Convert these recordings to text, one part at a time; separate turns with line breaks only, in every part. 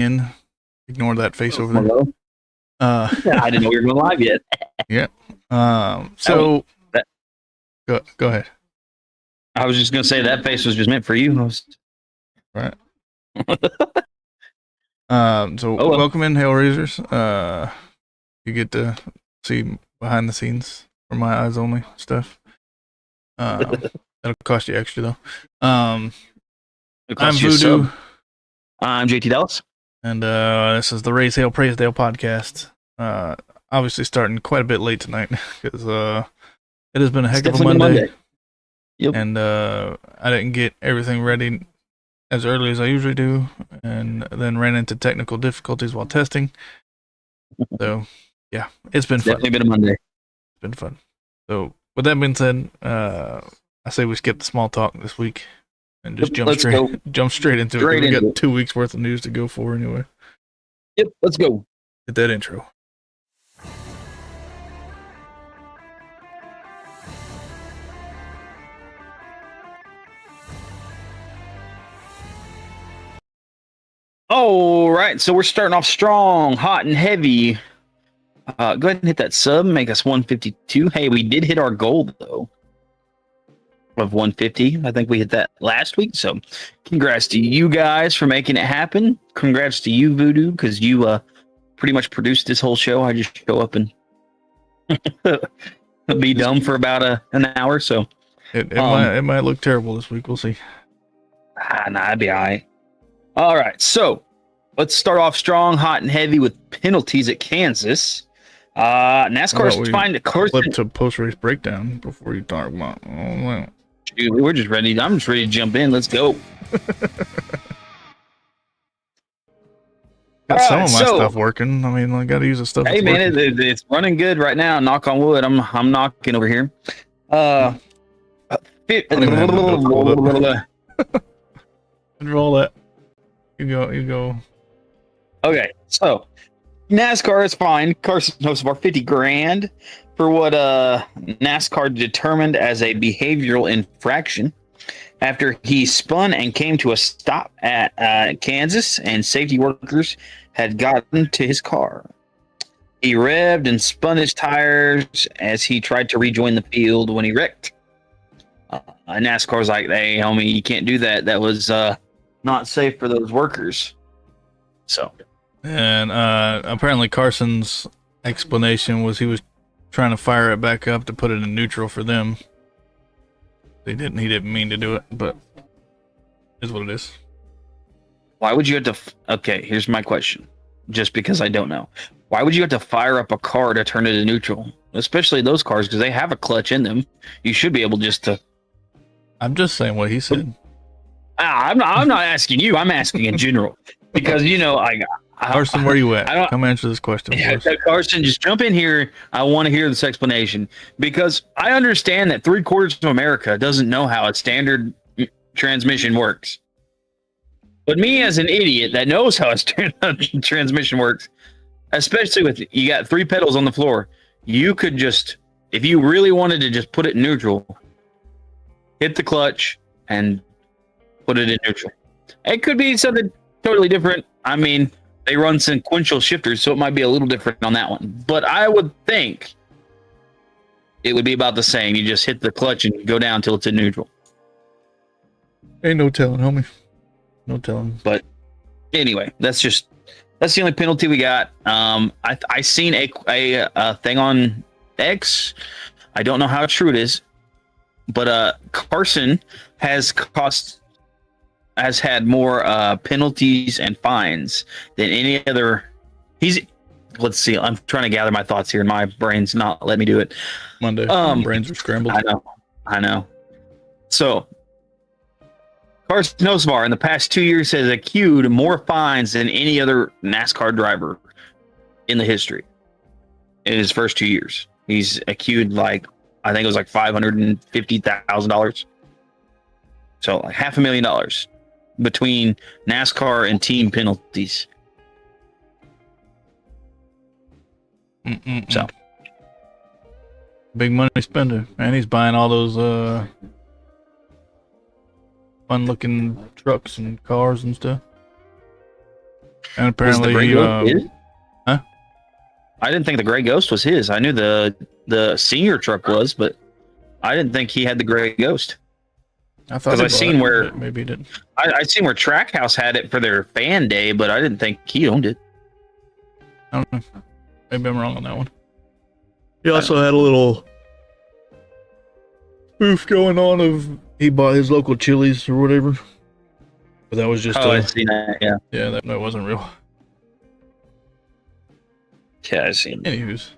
in. Ignore that face over there.
Hello. I didn't know we were going live yet.
Yeah. So go ahead.
I was just going to say that face was just meant for you.
Right. Welcome in, Hale Raisers. You get to see behind the scenes for my eyes only stuff. That'll cost you extra though. I'm Voodoo.
I'm JT Dallas.
And this is the Hale Praise Dale podcast. Obviously starting quite a bit late tonight because it has been a heck of a Monday.
Yep.
And I didn't get everything ready as early as I usually do, and then ran into technical difficulties while testing. So, yeah, it's been fun.
Definitely been a Monday.
It's been fun. So, with that being said, I say we skip the small talk this week and just jump straight into it. We got 2 weeks worth of news to go for anyway.
Yep, let's go.
Hit that intro.
All right, so we're starting off strong, hot and heavy. Go ahead and hit that sub, make us 152. Hey, we did hit our goal though of 150. I think we hit that last week. So, congrats to you guys for making it happen. Congrats to you, Voodoo, because you pretty much produced this whole show. I just show up and be dumb for about an hour. So
it might look terrible this week. We'll see.
Nah, it'd be all right. All right, so let's start off strong, hot, and heavy with penalties at Kansas. NASCAR is trying to
flip to post-race breakdown before you talk about.
Dude, we're just ready. I'm just ready to jump in. Let's go.
Got some of my stuff working. I mean, I got to use the stuff.
Hey, man, it's running good right now. Knock on wood. I'm knocking over here.
Roll that. You go.
Okay, so NASCAR is fined Carson Hocevar $50,000 for what NASCAR determined as a behavioral infraction after he spun and came to a stop at Kansas, and safety workers had gotten to his car. He revved and spun his tires as he tried to rejoin the field when he wrecked. NASCAR was like, "Hey, homie, you can't do that. That was not safe for those workers." So,
and apparently Carson's explanation was he was trying to fire it back up to put it in neutral for them. He didn't mean to do it, but is what it is.
Why would you have to? Okay, here's my question. Just because I don't know, why would you have to fire up a car to turn it to neutral? Especially those cars, because they have a clutch in them. You should be able just to.
I'm just saying what he said.
I'm not asking you. I'm asking in general because
Carson, where you at? Come answer this question.
Yeah, Carson, just jump in here. I want to hear this explanation because I understand that 3/4 of America doesn't know how a standard transmission works. But me, as an idiot that knows how a transmission works, especially with you got 3 pedals on the floor, you could just, if you really wanted to just put it in neutral, hit the clutch and put it in neutral. It could be something totally different. I mean, they run sequential shifters, so it might be a little different on that one. But I would think it would be about the same. You just hit the clutch and go down till it's in neutral.
Ain't no telling, homie. No telling.
But anyway, that's the only penalty we got. I seen a thing on X. I don't know how true it is, but Carson has had more penalties and fines than any other. Let's see. I'm trying to gather my thoughts here, and my brain's not letting me do it.
Monday, brains are scrambled.
I know. So, Carson Hocevar in the past 2 years has accrued more fines than any other NASCAR driver in the history. In his first 2 years, he's accrued I think it was $550,000. So like $500,000 between NASCAR and team penalties. So
big money spender, and he's buying all those fun looking trucks and cars and stuff. And apparently,
huh? I didn't think the Gray Ghost was his. I knew the senior truck was, but I didn't think he had the Gray Ghost.
I thought
I seen where
maybe he didn't.
I seen where Trackhouse had it for their fan day, but I didn't think he owned it.
I don't know. Maybe I'm wrong on that one.
He also had a little spoof going on of he bought his local Chili's or whatever. But that was just
I seen that, yeah.
Yeah, that wasn't real.
Yeah, I seen.
Anywho's.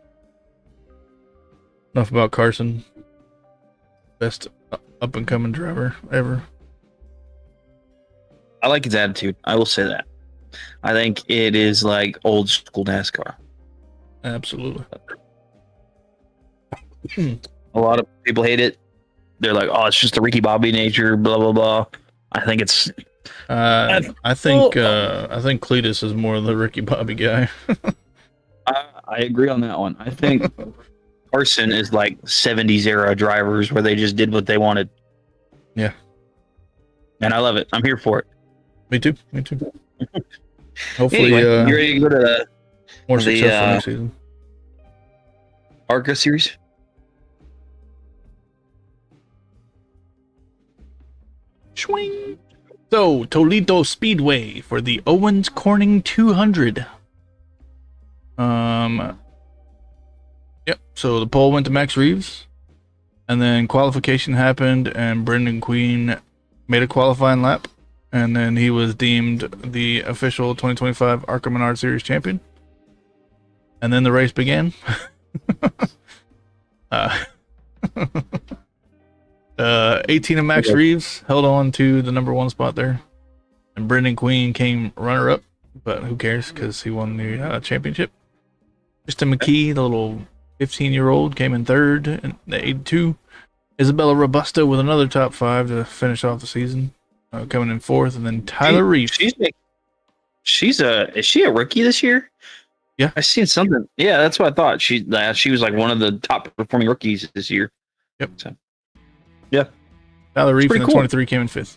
Enough about Carson. Best up and coming driver ever.
I like his attitude. I will say that. I think it is like old school NASCAR.
Absolutely.
A lot of people hate it. They're like, "Oh, it's just the Ricky Bobby nature." Blah blah blah. I think it's.
I think Cletus is more the Ricky Bobby guy.
I agree on that one. I think Carson is like 70s era drivers where they just did what they wanted.
Yeah.
And I love it. I'm here for it.
Me too. Hopefully,
anyway, you ready to go to
more successful next season.
ARCA series?
Swing. So, Toledo Speedway for the Owens Corning 200. Yep. So the pole went to Max Reeves, and then qualification happened, and Brendan Queen made a qualifying lap, and then he was deemed the official 2025 ARCA Menard Series champion. And then the race began. 18 of Max Reeves held on to the number one spot there, and Brendan Queen came runner-up, but who cares because he won the championship. Tristan McKee, the little 15-year-old, came in third in the 82. Isabella Robusta with another top five to finish off the season, coming in fourth, and then Tyler Reef.
Is she a rookie this year?
Yeah,
I seen something. Yeah, that's what I thought. She was like one of the top performing rookies this year.
Yep.
So, yeah.
Tyler Reef in the 23 came in fifth.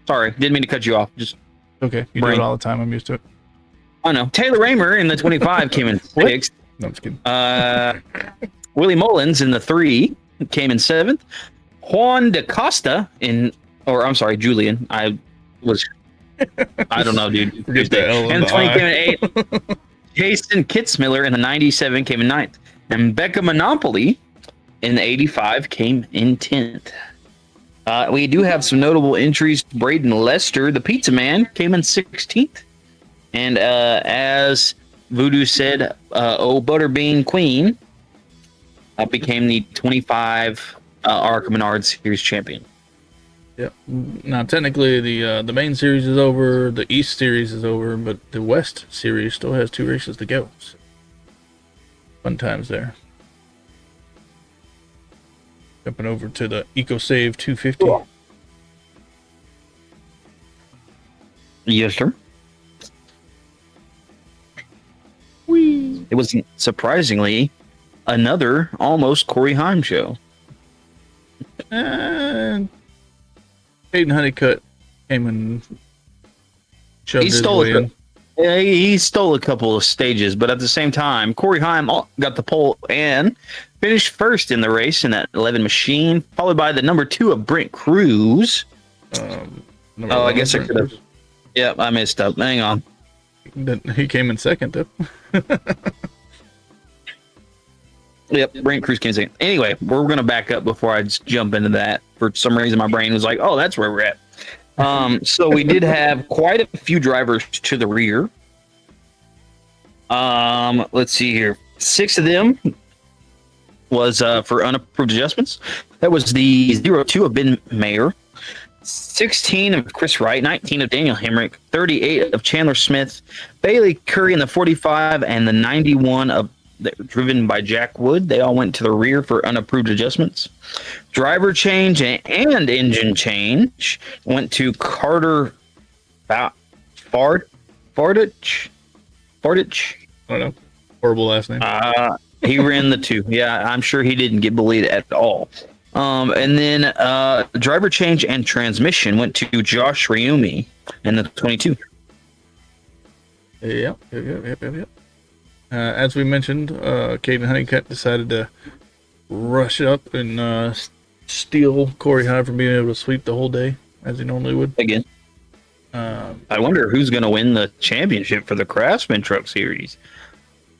Sorry, didn't mean to cut you off. Just
okay. You do it all the time. I'm used to it.
I know. Taylor Raymer in the 25 came in sixth.
No, I'm just kidding.
Willie Mullins in the 3 came in seventh. Juan DaCosta Julian. I don't know, dude.
Forget the L
and the 20 came in 8th. Jason Kitzmiller in the 97 came in 9th. And Becca Monopoly in the 85 came in 10th. We do have some notable entries. Braden Lester, the pizza man, came in 16th. And as Voodoo said, Butterbean Queen became the 25 ARCA Menard Series champion.
Yeah. Now, technically, the main series is over, the East Series is over, but the West Series still has 2 races to go. So fun times there. Jumping over to the EcoSave 250.
Cool. Yes, sir.
Whee.
It was surprisingly another almost Corey Haim show.
And Hayden Honeycutt came and shoved his way in.
He stole a couple of stages, but at the same time, Corey Haim got the pole and finished first in the race in that 11 machine, followed by the number 2 of Brent Cruz. I guess I could have. Yep, I messed up. Hang on.
He came in second, though.
Yep, Brent Cruz came in second. Anyway, we're going to back up before I just jump into that. For some reason, my brain was like, oh, that's where we're at. So we did have quite a few drivers to the rear. Let's see here. 6 of them was for unapproved adjustments. That was the 02 of Ben Mayer, 16 of Chris Wright, 19 of Daniel Hemrick, 38 of Chandler Smith, Bailey Curry in the 45, and the 91 of driven by Jack Wood. They all went to the rear for unapproved adjustments. Driver change and engine change went to Carter Fardich.
I don't know. Horrible last name.
He ran the 2. Yeah, I'm sure he didn't get bullied at all. And then driver change and transmission went to Josh Ryumi in the 22.
Yep. As we mentioned, Caden Honeycutt decided to rush up and steal Corey High from being able to sweep the whole day, as he normally would.
Again. I wonder who's going to win the championship for the Craftsman Truck Series.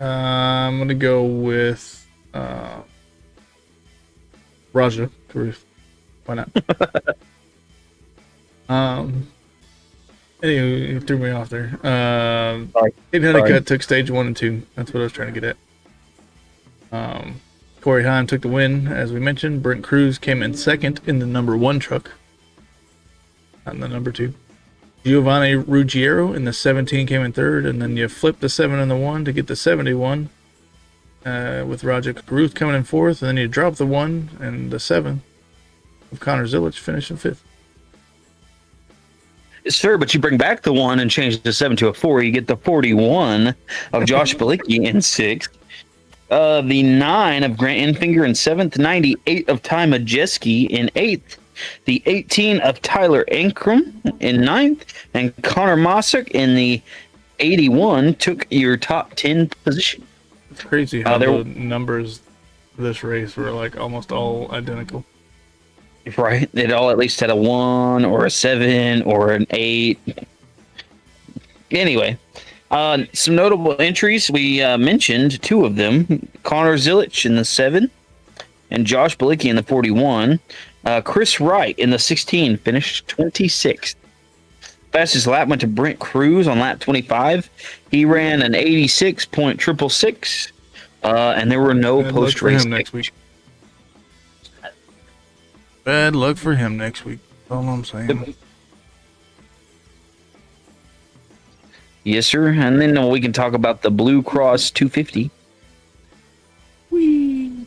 I'm going to go with Raja Caruth. Why not? Anyway, you threw me off there. Caden Honeycutt took stage 1 and 2. That's what I was trying to get at. Corey Heim took the win, as we mentioned. Brent Cruz came in second in the number 1 truck. Not in the number 2. Giovanni Ruggiero in the 17 came in third, and then you flip the 7 and the 1 to get the 71. With Roger Caruth coming in fourth, and then you drop the 1 and the 7 with Connor Zilich finishing fifth.
Sir, but you bring back the 1 and change the 7 to a 4. You get the 41 of Josh Balicki in sixth. The 9 of Grant Enfinger in seventh. 98 of Ty Majeski in eighth. The 18 of Tyler Ankrum in ninth. And Connor Mossick in the 81 took your top 10 position.
It's crazy how the numbers of this race were like almost all identical.
Right. It all at least had a 1 or a 7 or an 8. Anyway, some notable entries. We mentioned 2 of them. Connor Zilich in the 7 and Josh Balicki in the 41. Chris Wright in the 16 finished 26th. Fastest lap went to Brent Cruz on lap 25. He ran an 86.666, and there were no post-race
next week. Bad luck for him next week. That's all I'm saying.
Yes, sir. And then we can talk about the Blue Cross 250.
Whee!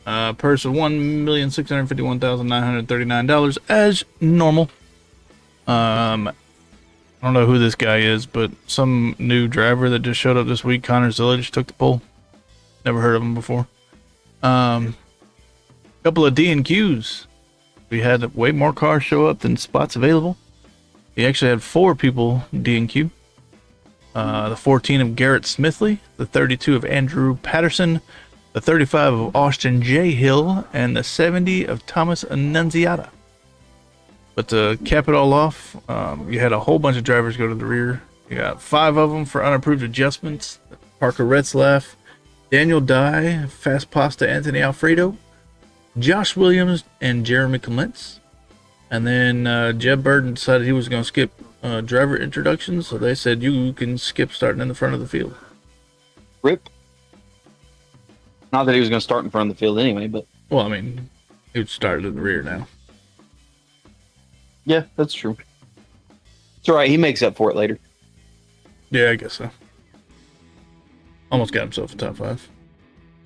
Purse of $1,651,939 as normal. I don't know who this guy is, but some new driver that just showed up this week. Connor Zilich took the pole. Never heard of him before. Couple of D&Qs. We had way more cars show up than spots available. We actually had 4 people D&Q. The 14 of Garrett Smithley, the 32 of Andrew Patterson, the 35 of Austin J. Hill, and the 70 of Thomas Annunziata. But to cap it all off, you had a whole bunch of drivers go to the rear. You got 5 of them for unapproved adjustments. Parker Retzlaff, Daniel Dye, Fast Pasta Anthony Alfredo, Josh Williams, and Jeremy Clements. And then Jeb Burden decided he was going to skip driver introductions, so they said you can skip starting in the front of the field.
Rip. Not that he was going to start in front of the field anyway, but...
Well, I mean, he would start in the rear now.
Yeah, that's true. It's all right. He makes up for it later.
Yeah, I guess so. Almost got himself a top 5.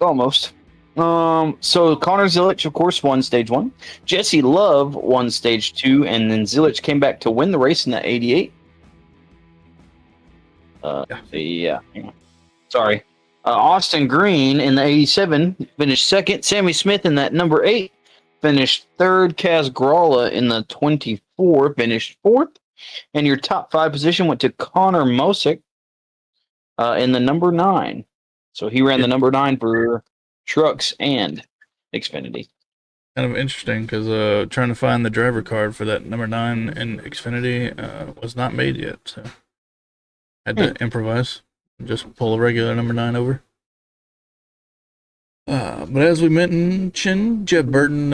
Almost. So Connor Zilich, of course, won stage 1. Jesse Love won stage 2, and then Zilich came back to win the race in that 88. Yeah. Sorry. Austin Green in the 87 finished second. Sammy Smith in that number 8 finished third. Kaz Gralla in the 24 finished fourth. And your top 5 position went to Connor Mosick in the number 9. So he ran the number 9 for trucks and Xfinity.
Kind of interesting because trying to find the driver card for that number 9 in Xfinity was not made yet. So had to improvise and just pull a regular number 9 over. But as we mentioned, Jeb Burton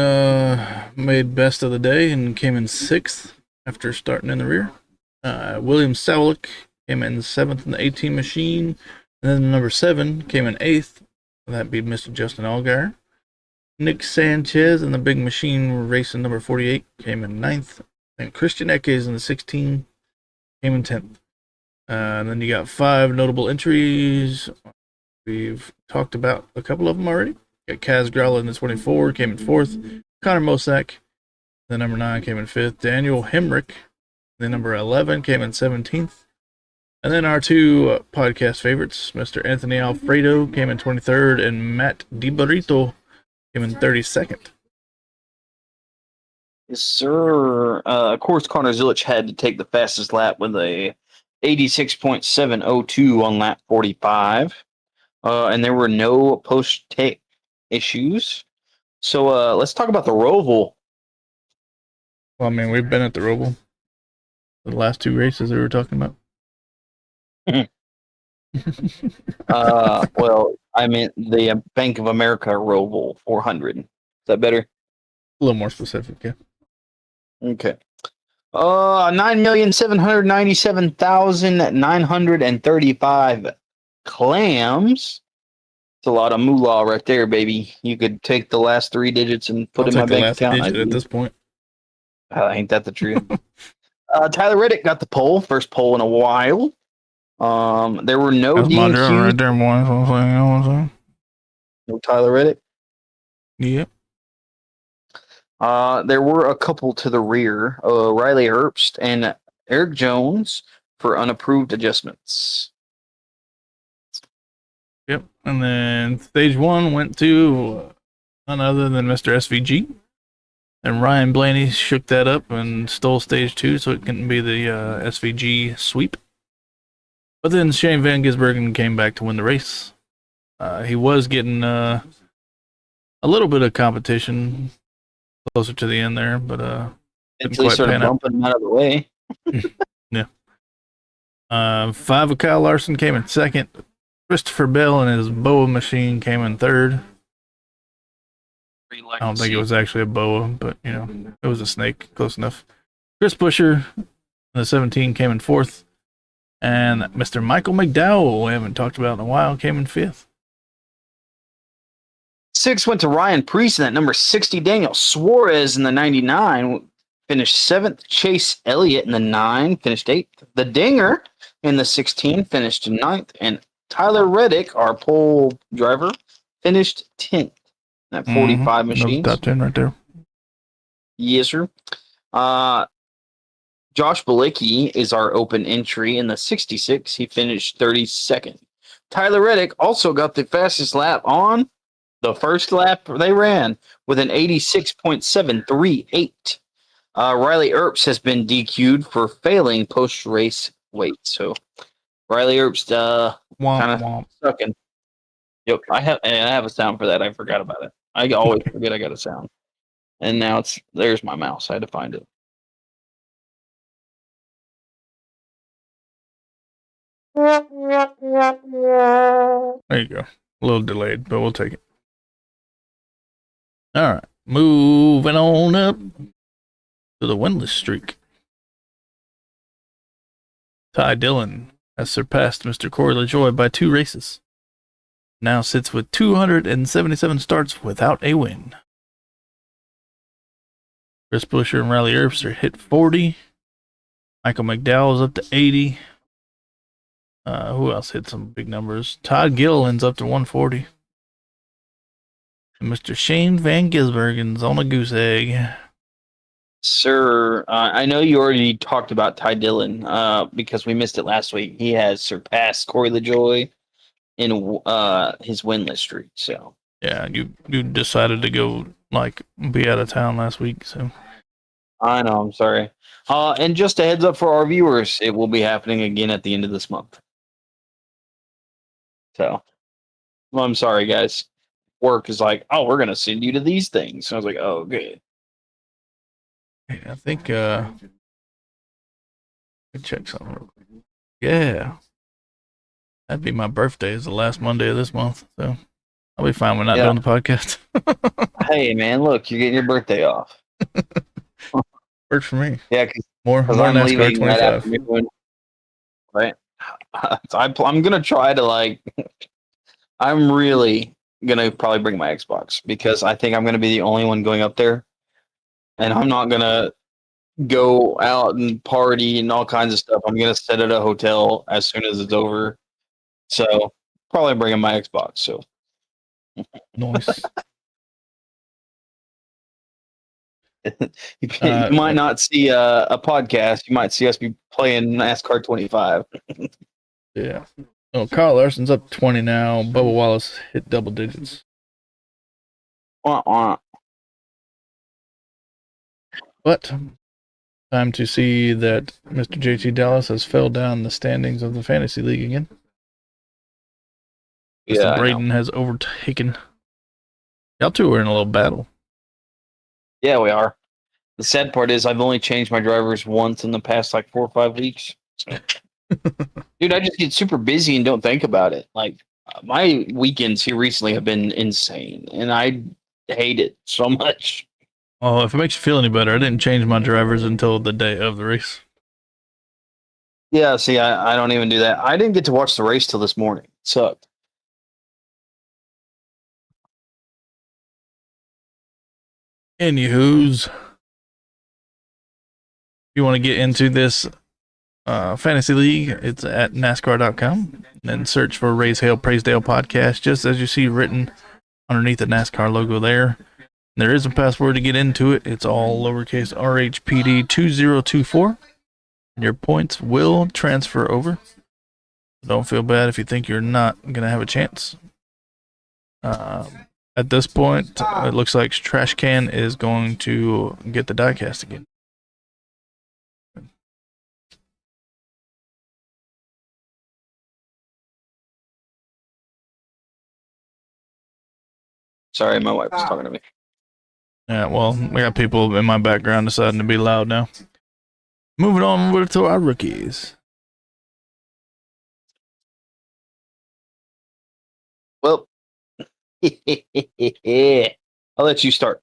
made best of the day and came in 6th after starting in the rear. William Sawlik came in 7th in the 18 machine. And then number 7 came in 8th. That'd be Mr. Justin Allgaier. Nick Sanchez in the big machine racing number 48 came in 9th. And Christian Eckes in the 16 came in 10th. And then you got 5 notable entries. We've talked about a couple of them already. You got Kaz Gralla in the 24, came in 4th. Connor Mosack, the number 9, came in 5th. Daniel Hemrick, the number 11, came in 17th. And then our 2 podcast favorites, Mr. Anthony Alfredo came in 23rd, and Matt DiBarito came in 32nd.
Yes, sir. Of course, Connor Zilich had to take the fastest lap with a 86.702 on lap 45. And there were no post-take issues. So let's talk about the Roval.
Well, I mean, we've been at the Roval. The last two races that we were talking about.
Well, I meant the Bank of America Roval 400. Is that better?
A little more specific, yeah.
Okay. 9,797,935 clams. It's a lot of moolah right there, baby. You could take the last three digits and put
I'll
in my
take the
bank
last
account.
digit at this point.
Ain't that the truth? Tyler Reddick got the pole, first pole in a while. There were no
That's my driver
DQs.
right there, boys. You know what I'm saying?
No Tyler Reddick.
Yep.
There were a couple to the rear, Riley Herbst and Eric Jones for unapproved adjustments.
Yep. And then stage one went to none other than Mr. SVG. And Ryan Blaney shook that up and stole stage two, so it couldn't be the SVG sweep. But then Shane Van Gisbergen came back to win the race. He was getting a little bit of competition closer to the end there, but
Until he started bumping him out of the way.
Yeah. 5 of Kyle Larson came in second. Christopher Bell and his BOA machine came in third. I don't think it was actually a BOA, but you know, it was a snake, close enough. Chris Buescher in the 17 came in fourth. And Mr. Michael McDowell, we haven't talked about in a while, came in fifth.
6 went to Ryan Priest in that number 60. Daniel Suarez in the 99 finished 7th. Chase Elliott in the 9 finished 8th. The Dinger in the 16 finished 9th. And Tyler Reddick, our pole driver, finished 10th. That 45 machines.
Top 10 right there.
Yes, sir. Josh Bilicki is our open entry in the 66. He finished 32nd. Tyler Reddick also got the fastest lap on the first lap they ran with an 86.738. Riley Earps has been DQ'd for failing post-race weight. So Riley Earps kind of sucking. Yep, I have a sound for that. I forgot about it. I always forget I got a sound. And now there's my mouse. I had to find it.
There you go. A little delayed, but we'll take it. All right. Moving on up to the winless streak. Ty Dillon has surpassed Mr. Corey LaJoie by 2 races. Now sits with 277 starts without a win. Chris Buescher and Riley Earps are hit 40. Michael McDowell is up to 80. Who else hit some big numbers? Todd Gilliland's up to 140. And Mr. Shane Van Gisbergen's on a goose egg.
Sir, I know you already talked about Ty Dillon because we missed it last week. He has surpassed Corey LaJoie in his winless streak. So
yeah, you decided to go be out of town last week. So
I know, I'm sorry. And just a heads up for our viewers, it will be happening again at the end of this month. So, well, I'm sorry, guys. Work is like, oh, we're gonna send you to these things. So I was like, oh, good.
I think let me check something real quick. Yeah, that'd be my birthday. Is the last Monday of this month, so I'll be fine with not doing the podcast.
Hey, man, look, you're getting your birthday off.
Works for me.
Yeah,
more
I'm
NASCAR
leaving
25.
Right. I'm gonna try to I'm really gonna probably bring my Xbox because I think I'm gonna be the only one going up there, and I'm not gonna go out and party and all kinds of stuff. I'm gonna sit at a hotel as soon as it's over. So probably bringing my Xbox. So
Nice.
you might not see a podcast. You might see us be playing NASCAR 25.
Yeah. Oh, Kyle Larson's up 20 now. Bubba Wallace hit double digits. But Time to see that Mr. JT Dallas has fell down the standings of the fantasy league again.
Yeah,
Braden has overtaken. Y'all two are in a little battle.
Yeah, we are. The sad part is I've only changed my drivers once in the past like 4 or 5 weeks. So. Dude, I just get super busy and don't think about it. Like my weekends here recently have been insane, and I hate it so much.
Oh, if it makes you feel any better, I didn't change my drivers until the day of the race.
Yeah, see, I don't even do that. I didn't get to watch the race till this morning. It sucked.
Anywho's, if you want to get into this fantasy league, it's at NASCAR.com. And then search for Hale Praise Dale podcast, just as you see written underneath the NASCAR logo there. There is a password to get into it. It's all lowercase RHPD2024. Your points will transfer over. Don't feel bad if you think you're not going to have a chance. At this point, it looks like Trash Can is going to get the diecast again.
Sorry, my wife was talking to me.
Yeah, well, we got people in my background deciding to be loud now. Moving on over to our rookies.
Well, I'll let you start.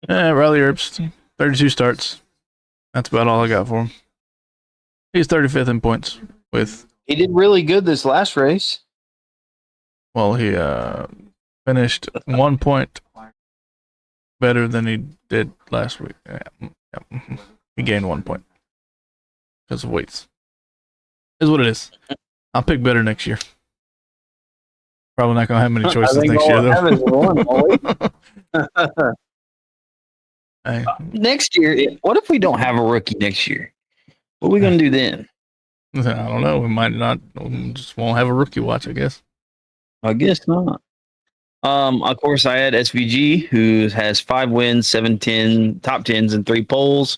Riley Herbst, 32 starts. That's about all I got for him. He's 35th in points with.
He did really good this last race.
Well, he finished 1 point better than he did last week. Yeah. He gained 1 point because of weights. Is what it is. I'll pick better next year. Probably not gonna have many choices next year though.
Next year, what if we don't have a rookie next year? What are we gonna do then?
I don't know. We might not. We just won't have a rookie watch, I guess.
I guess not. Of course, I had SVG, who has 5 wins, 7 top 10s, and 3 poles.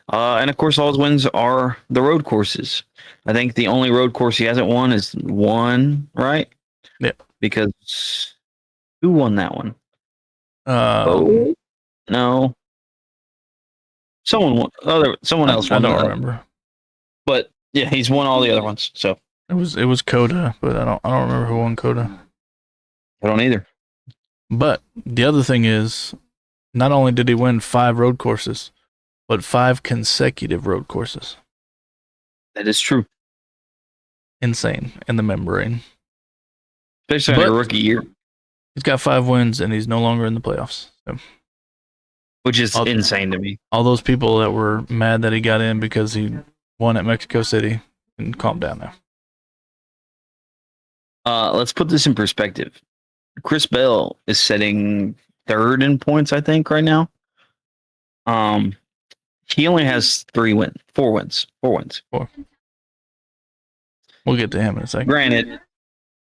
And of course, all his wins are the road courses. I think the only road course he hasn't won is one, right?
Yeah.
Because who won that one? No. Someone won. Someone else won.
I don't remember.
But yeah, he's won all the other ones. So
it was Coda, but I don't remember who won Coda.
I don't either.
But the other thing is, not only did he win 5 road courses, but 5 consecutive road courses.
That is true.
Insane in the membrane.
Especially in a rookie year.
He's got 5 wins and he's no longer in the playoffs. So.
Which is insane to me.
All those people that were mad that he got in because he won at Mexico City, and calm down now.
Let's put this in perspective. Chris Bell is sitting 3rd in points, I think, right now. He only has 4 wins. 4.
We'll get to him in a second.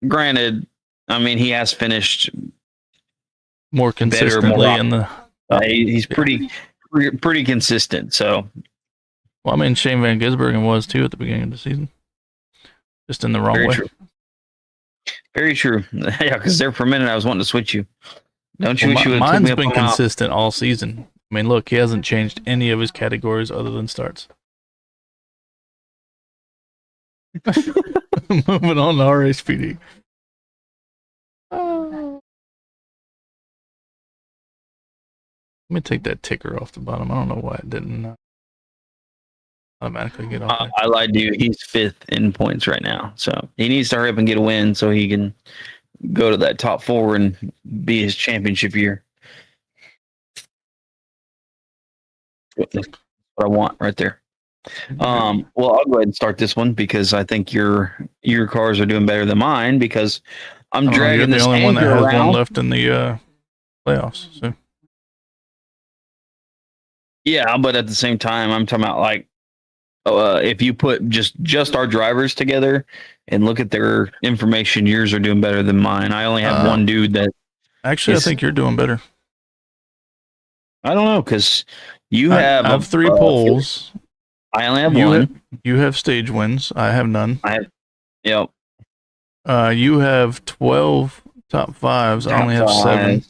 Granted, I mean, he has finished
more consistently in the.
He's pretty consistent. So,
well, I mean, Shane Van Gisbergen was too at the beginning of the season, just in the wrong way.
True. Very true. Yeah, because there for a minute I was wanting to switch you. Don't you wish you would have
mine's been consistent all season. I mean, look, he hasn't changed any of his categories other than starts. Moving on to RHPD. Let me take that ticker off the bottom. I don't know why it didn't automatically get off.
I lied to you. He's 5th in points right now. So he needs to hurry up and get a win so he can go to that top 4 and be his championship year. That's what I want right there. Well, I'll go ahead and start this one because I think your cars are doing better than mine because I'm dragging this
anchor around. You're the only one that has
one
left in the playoffs. So.
Yeah, but at the same time, I'm talking about like if you put just our drivers together and look at their information, yours are doing better than mine. I only have one dude that.
Actually, I think you're doing better.
I don't know because You have
I have 3 polls.
I only have one.
You have stage wins. I have none.
Yep.
You have 12 top 5s. I only have 7.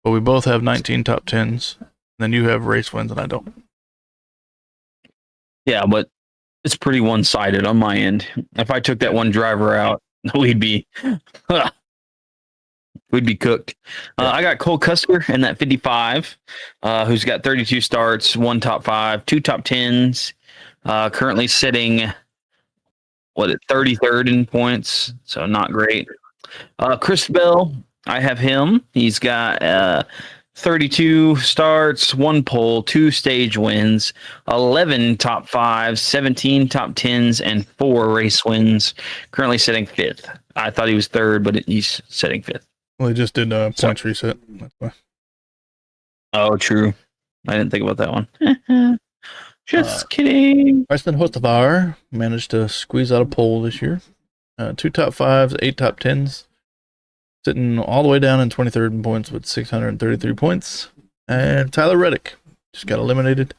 But we both have 19 top 10s. Then you have race wins, and I don't.
Yeah, but it's pretty one-sided on my end. If I took that one driver out, we'd be cooked. I got Cole Custer in that 55, who's got 32 starts, 1 top 5, 2 top 10s. Currently sitting 33rd in points, so not great. Chris Bell, I have him. He's got 32 starts, 1 pole, 2 stage wins, 11 top 5s, 17 top 10s, and 4 race wins. Currently sitting 5th. I thought he was 3rd, but he's sitting 5th.
Well, he just did a points reset. That's why.
Oh, true. I didn't think about that one. Just kidding.
Preston Hostevar managed to squeeze out a pole this year. 2 top 5s, 8 top 10s. Sitting all the way down in 23rd in points with 633 points. And Tyler Reddick just got eliminated.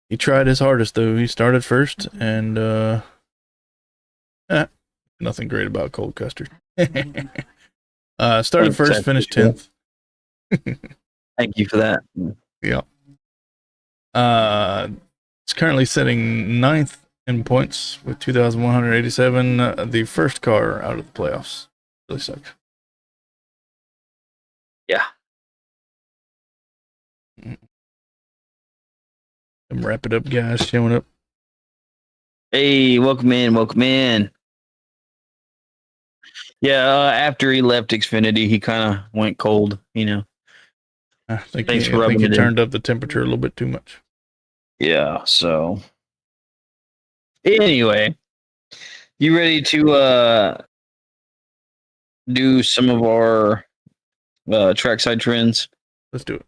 He tried his hardest, though. He started first, and nothing great about Cole Custer. Started first, finished 10th.
Thank you for that.
Yeah. It's currently sitting 9th in points with 2,187. The first car out of the playoffs. Really sucks.
Yeah.
Wrap it up, guys. Showing up.
Hey, welcome in. Yeah, after he left Xfinity, he kind of went cold,
I think he turned up the temperature a little bit too much.
Yeah, so anyway, you ready to do some of our trackside trends?
Let's do it.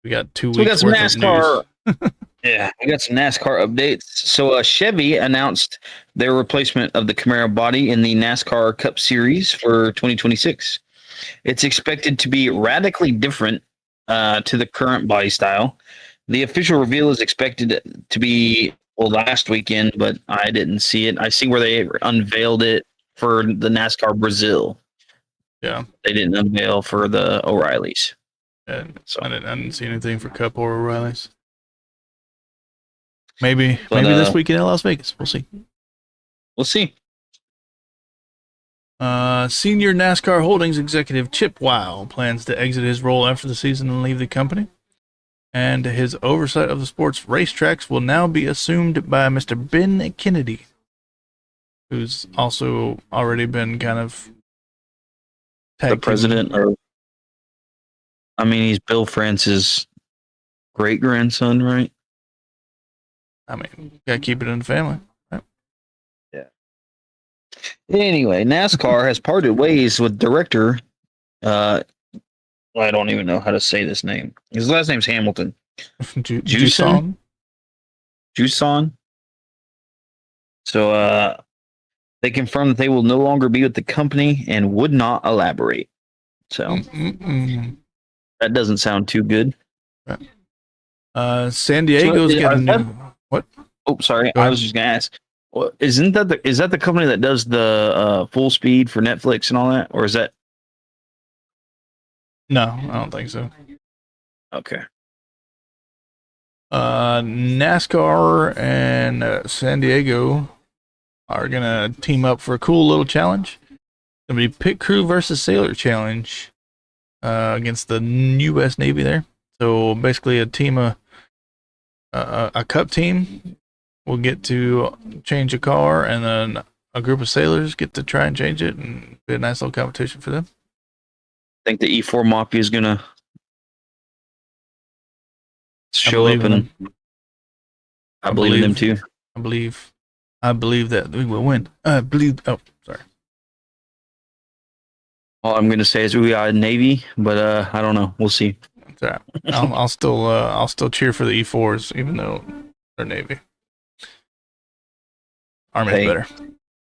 We got 2 weeks.
We got some
worth
NASCAR.
Of news.
Yeah, we got some NASCAR updates. So Chevy announced their replacement of the Camaro body in the NASCAR Cup Series for 2026. It's expected to be radically different to the current body style. The official reveal is expected to be last weekend, but I didn't see it. I see where they unveiled it for the NASCAR Brazil.
Yeah,
they didn't unveil for the O'Reillys.
So I didn't see anything for Cup or O'Reillys. Maybe this weekend in Las Vegas. We'll see. Senior NASCAR Holdings executive Chip Wow plans to exit his role after the season and leave the company. And his oversight of the sport's racetracks will now be assumed by Mr. Ben Kennedy, who's also already been kind of
the president. He's Bill France's great grandson, right?
Gotta keep it in the family. Right?
Yeah. Anyway, NASCAR has parted ways with director. I don't even know how to say this name. His last name's Hamilton.
Juson.
So they confirmed that they will no longer be with the company and would not elaborate. So that doesn't sound too good.
San Diego's got a new. What?
Oh, sorry. I was just gonna ask. Well, is that the company that does the full speed for Netflix and all that, or is that?
No, I don't think so.
Okay.
NASCAR and San Diego are gonna team up for a cool little challenge. It's gonna be Pit Crew versus Sailor Challenge against the U.S. Navy there. So basically, a team of a Cup team will get to change a car, and then a group of sailors get to try and change it, and be a nice little competition for them.
I think the E4 Mafia is gonna show up, and I believe in them too.
I believe that we will win. I believe. Oh, sorry.
All I'm gonna say is we are Navy, but I don't know. We'll see.
That's all right. I'll still cheer for the E4s, even though they're Navy. Army's better.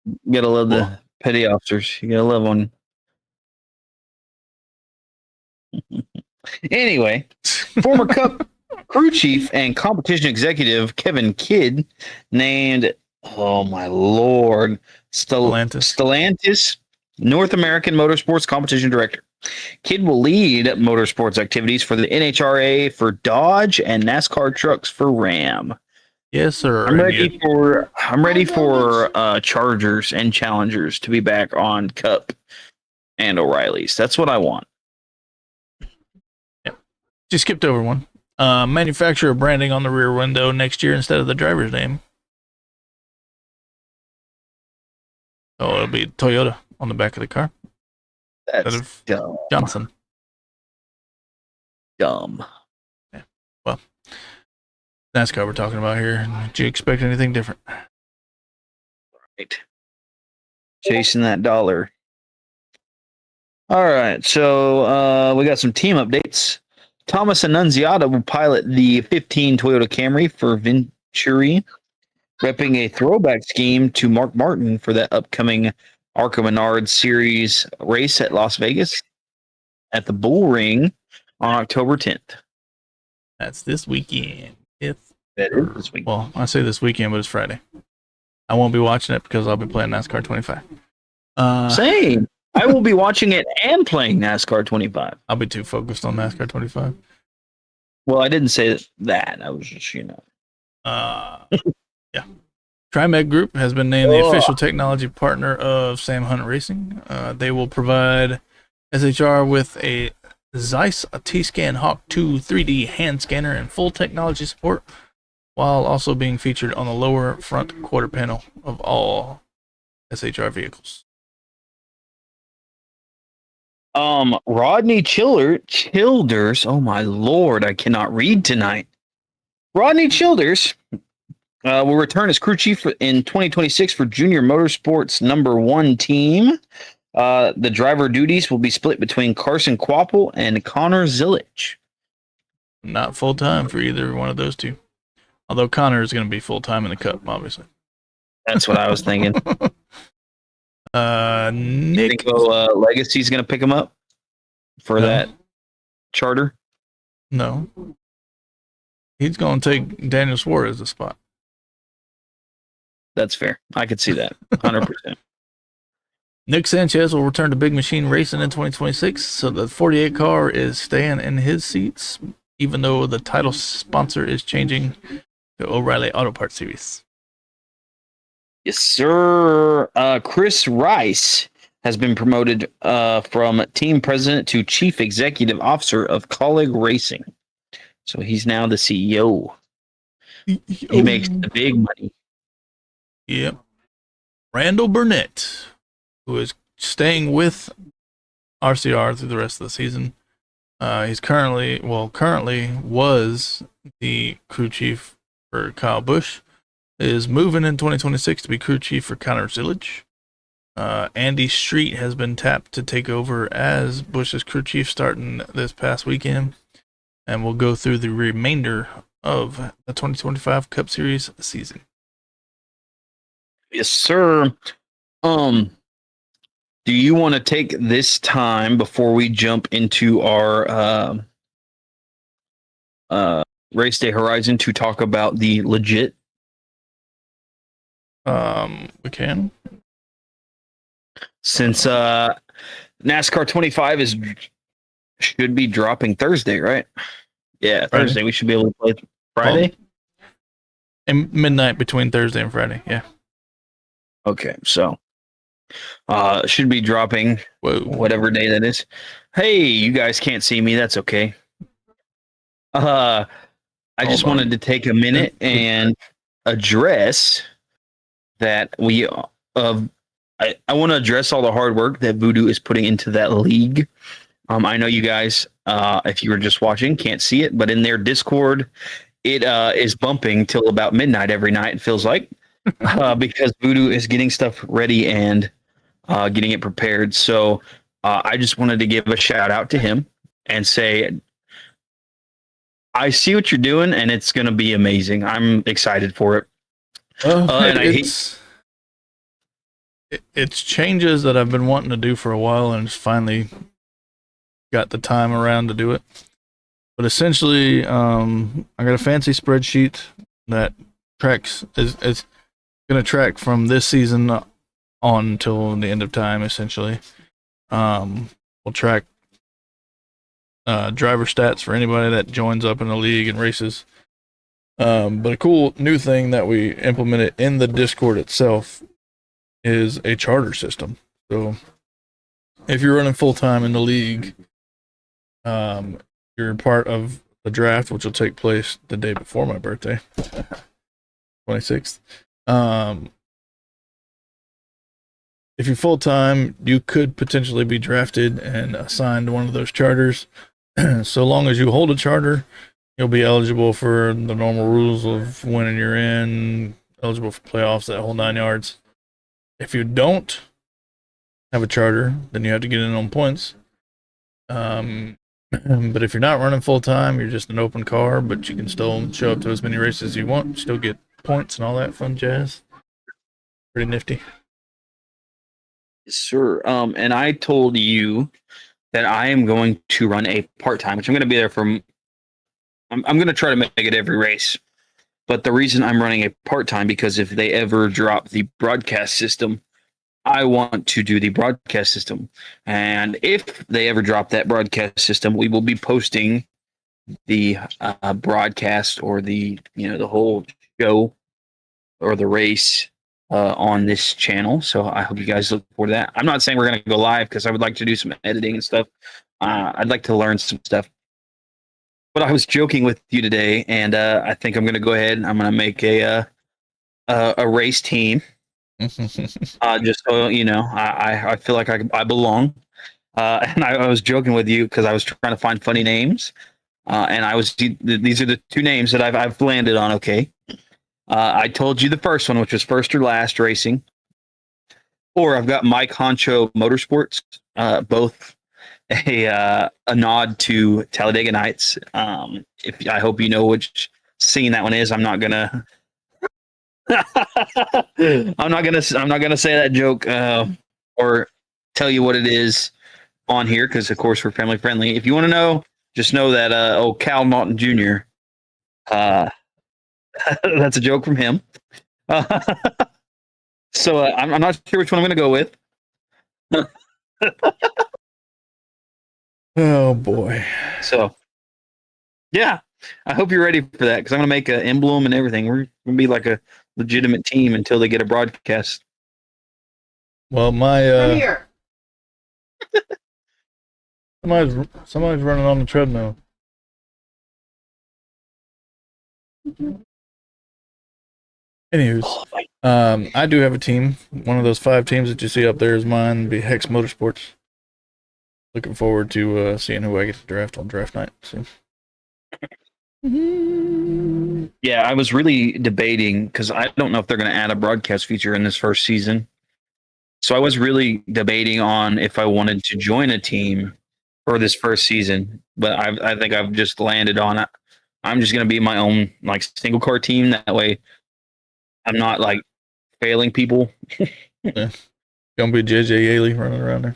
You gotta love the petty officers. You gotta love one. Anyway, former Cup crew chief and competition executive Kevin Kidd named, oh my lord, Stellantis North American Motorsports Competition Director. Kidd will lead motorsports activities for the NHRA for Dodge and NASCAR trucks for Ram.
Yes, sir.
I'm ready for Chargers and Challengers to be back on Cup and O'Reilly's. That's what I want.
Yep. Just skipped over one. Manufacturer branding on the rear window next year instead of the driver's name. So it'll be Toyota on the back of the car.
That's dumb.
Johnson.
Dumb.
Yeah. Well, NASCAR we're talking about here. Do you expect anything different?
Right. Chasing that dollar. All right. So we got some team updates. Thomas Annunziata will pilot the 15 Toyota Camry for Venturi, repping a throwback scheme to Mark Martin for that upcoming Arca Menard Series race at Las Vegas at the Bull Ring on October 10th.
That's this weekend.
That is this weekend.
Well, I say this weekend, but it's Friday. I won't be watching it because I'll be playing NASCAR 25.
Same. I will be watching it and playing NASCAR 25.
I'll be too focused on NASCAR 25.
Well, I didn't say that. I was just,
Yeah. TriMet Group has been named the official technology partner of Sam Hunt Racing. They will provide SHR with a Zeiss T-Scan Hawk 2 3D hand scanner and full technology support, while also being featured on the lower front quarter panel of all SHR vehicles.
Rodney Childers. Oh my lord, I cannot read tonight. Rodney Childers will return as crew chief in 2026 for Junior Motorsports #1 team. The driver duties will be split between Carson Quapple and Connor Zilic.
Not full time for either one of those two. Although Connor is going to be full time in the Cup, obviously.
That's what I was thinking.
Nick,
Legacy's going to pick him up for that charter.
No, he's going to take Daniel Suarez's spot.
That's fair. I could see that 100%.
Nick Sanchez will return to Big Machine Racing in 2026, so the 48 car is staying in his seats, even though the title sponsor is changing to O'Reilly Auto Parts Series.
Yes, sir. Chris Rice has been promoted from team president to chief executive officer of Colleague Racing. So he's now the CEO. He makes the big money.
Yep. Randall Burnett, who is staying with RCR through the rest of the season. He's currently was the crew chief for Kyle Busch, is moving in 2026 to be crew chief for Connor Zilic. Andy Street has been tapped to take over as Busch's crew chief starting this past weekend, and will go through the remainder of the 2025 Cup Series season.
Yes, sir. Do you want to take this time before we jump into our Race Day Horizon to talk about the legit?
We can.
Since NASCAR 25 should be dropping Thursday, right? Yeah,
Friday.
Thursday. We should be able to play Friday.
And midnight between Thursday and Friday. Yeah.
Okay, so should be dropping whatever day that is. Hey, you guys can't see me. That's okay. I just wanted to take a minute and address that I want to address all the hard work that Voodoo is putting into that league. I know you guys, if you were just watching, can't see it, but in their Discord, it is bumping till about midnight every night, it feels like, because Voodoo is getting stuff ready and getting it prepared. So I just wanted to give a shout out to him and say, I see what you're doing, and it's going to be amazing. I'm excited for it.
It's changes that I've been wanting to do for a while, and it's finally got the time around to do it. But essentially, I got a fancy spreadsheet that tracks is going to track from this season on until the end of time. Essentially, we'll track driver stats for anybody that joins up in the league and races. But a cool new thing that we implemented in the Discord itself is a charter system. So if you're running full time in the league, you're part of the draft, which will take place the day before my birthday, 26th. If you're full time, you could potentially be drafted and assigned to one of those charters. So long as you hold a charter, you'll be eligible for the normal rules of winning you're in, eligible for playoffs, that whole 9 yards. If you don't have a charter, then you have to get in on points. But if you're not running full time, you're just an open car, but you can still show up to as many races as you want, still get points and all that fun jazz. Pretty nifty.
Sure. And I told you that I am going to run a part-time, which I'm going to be there from. I'm going to try to make it every race. But the reason I'm running a part-time, because if they ever drop the broadcast system, I want to do the broadcast system. And if they ever drop that broadcast system, we will be posting the broadcast or the whole show or the race on this channel. So I hope you guys look forward to that. I'm not saying we're going to go live because I would like to do some editing and stuff. I'd like to learn some stuff. But I was joking with you today, and I think I'm going to go ahead and I'm going to make a race team. Just so you know, I feel like I belong. And I was joking with you because I was trying to find funny names. And these are the two names that I've landed on. Okay. I told you the first one, which was First or Last Racing. Or I've got Mike Honcho Motorsports, both a nod to Talladega Nights. I hope you know which scene that one is. I'm not gonna say that joke or tell you what it is on here because of course we're family friendly. If you want to know, just know that Cal Naughton Jr. That's a joke from him. So I'm not sure which one I'm going to go with.
Oh boy.
So yeah, I hope you're ready for that because I'm going to make an emblem and everything. We're going to be like a legitimate team until they get a broadcast.
Well, my somebody's running on the treadmill. Anywho, I do have a team. One of those 5 teams that you see up there is mine. Be Hex Motorsports. Looking forward to seeing who I get to draft on draft night. So.
Yeah, I was really debating because I don't know if they're going to add a broadcast feature in this first season. So I was really debating on if I wanted to join a team for this first season, but I think I've just landed on it. I'm just going to be my own like single car team. That way, I'm not like failing people.
Yeah. Gonna be JJ Yaley running around there.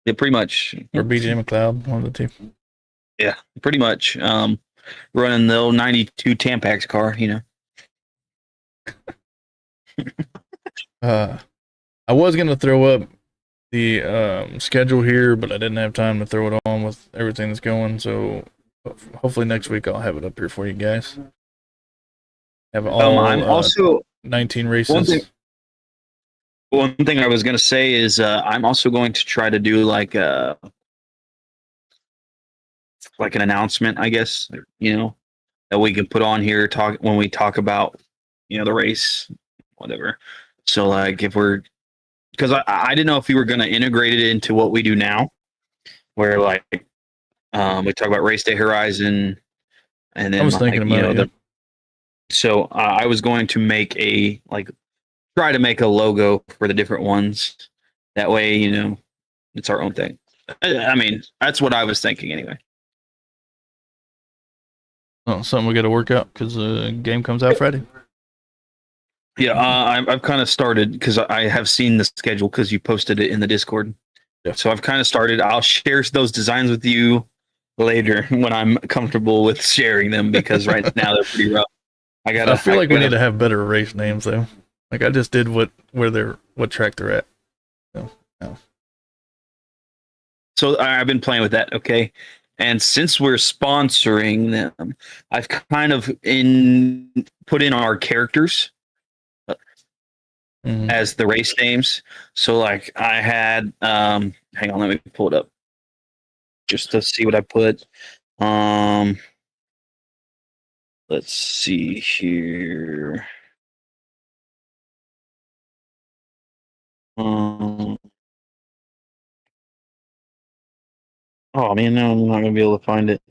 Yeah, pretty much.
Or BJ McLeod, one of the two.
Yeah, pretty much. Running the old 92 Tampax car, you
know. I was going to throw up the schedule here, but I didn't have time to throw it on with everything that's going. So hopefully next week I'll have it up here for you guys. Have all
I'm also
19 races.
One thing I was going to say is I'm also going to try to do like an announcement, I guess, that we can put on here when we talk about, the race, whatever. So like because I didn't know if we were going to integrate it into what we do now, where like we talk about Race Day Horizon, and then
I was thinking about it.
So I was going to try to make a logo for the different ones. That way, it's our own thing. I mean, that's what I was thinking anyway.
Well, something we got to work out because the game comes out Friday.
Yeah, I've kind of started because I have seen the schedule because you posted it in the Discord.
Yeah.
So I've kind of started. I'll share those designs with you later when I'm comfortable with sharing them, because right now they're pretty rough.
I feel like we need to have better race names though. Like I just did what track they're at. So, no.
So I've been playing with that, okay? And since we're sponsoring them, I've kind of put in our characters as the race names. So like I had hang on, let me pull it up just to see what I put. Let's see here. Oh man, no, I'm not gonna be able to find it.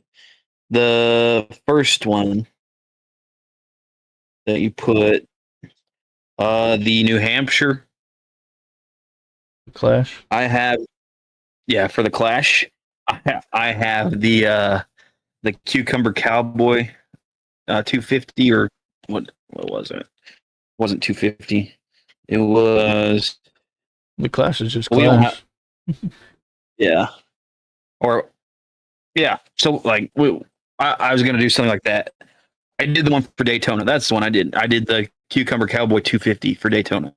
The first one that you put, the New Hampshire
Clash.
I have, yeah, for the Clash. I have the Cucumber Cowboy 250, or what was it? It wasn't 250. It was,
The Clash is just
we don't
Clash.
yeah, or yeah. So like I was gonna do something like that. I did the one for Daytona. That's the one I did. I did the Cucumber Cowboy 250 for Daytona.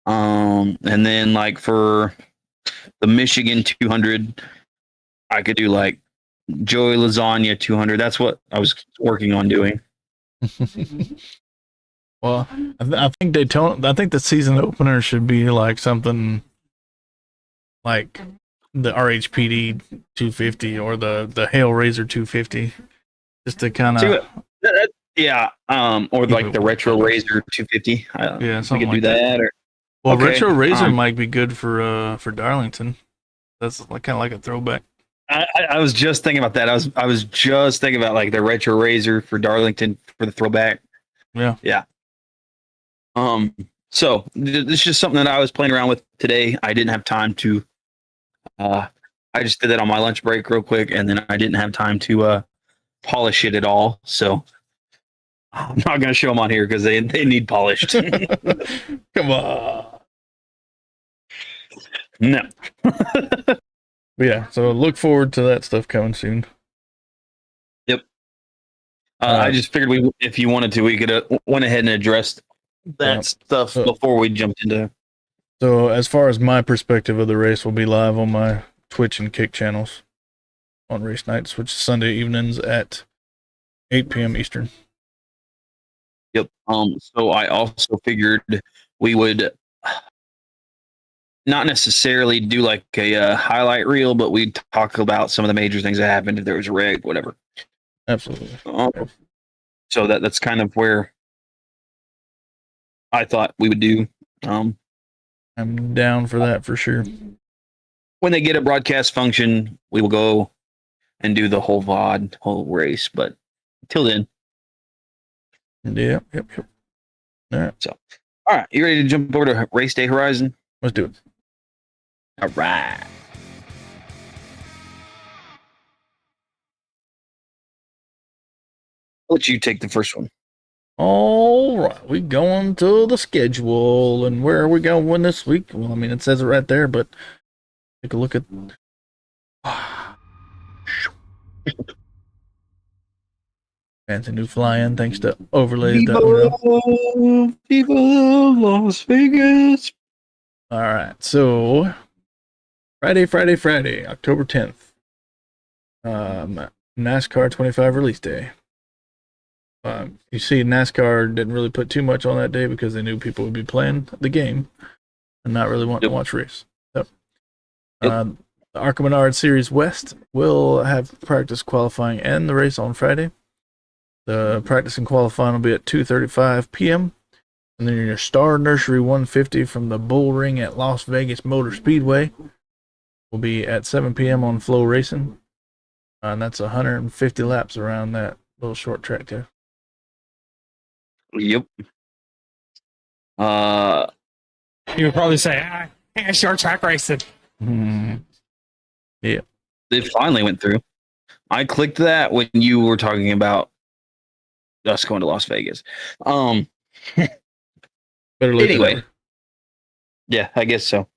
And then like for the Michigan 200, I could do like Joey Lasagna 200. That's what I was working on doing.
Well, I think Daytona. I think the season opener should be like something like the RHPD 250 or the Hale Razor 250, just to kind of
yeah. Or like the Retro Razor 250.
Yeah,
we
something
could do
like
that. Or
well,
okay,
Retro Razor might be good for Darlington. That's like kind of like a throwback.
I was just thinking about that. I was just thinking about like the Retro Razor for Darlington for the throwback.
Yeah.
Yeah. So this is just something that I was playing around with today. I didn't have time to I just did that on my lunch break real quick, and then I didn't have time to polish it at all. So I'm not going to show them on here because they need polished.
Come on.
No.
Yeah, so look forward to that stuff coming soon.
Yep. I just figured if you wanted to, we could went ahead and addressed that stuff before we jumped into.
So as far as my perspective of the race, will be live on my Twitch and Kick channels on race nights, which is Sunday evenings at 8 p.m. Eastern.
Yep. So I also figured we would not necessarily do like a highlight reel, but we'd talk about some of the major things that happened, if there was a wreck, whatever.
Absolutely.
So that's kind of where I thought we would do.
I'm down for that for sure.
When they get a broadcast function, we will go and do the whole VOD, whole race. But till then.
Yep. All right.
So, all right. You ready to jump over to Race Day Horizon?
Let's do it.
All right. I'll let you take the first one.
All right, we going to the schedule, and where are we going this week? Well, I mean, it says it right there, but take a look at. Fancy new fly-in, thanks to overlays.
Viva Las Vegas.
All right, so Friday, October 10th. NASCAR 25 release day. You see, NASCAR didn't really put too much on that day because they knew people would be playing the game and not really wanting to watch race. Yep. The ARCA Menard Series West will have practice, qualifying, and the race on Friday. The practice and qualifying will be at 2:35 p.m. And then your Star Nursery 150 from the Bull Ring at Las Vegas Motor Speedway will be at 7 p.m. on Flow Racing. And that's 150 laps around that little short track there.
Yep.
You would probably say, short track racing.
Yeah.
It finally went through. I clicked that when you were talking about us going to Las Vegas.
Better late than
Anyway.
never.
Yeah, I guess so.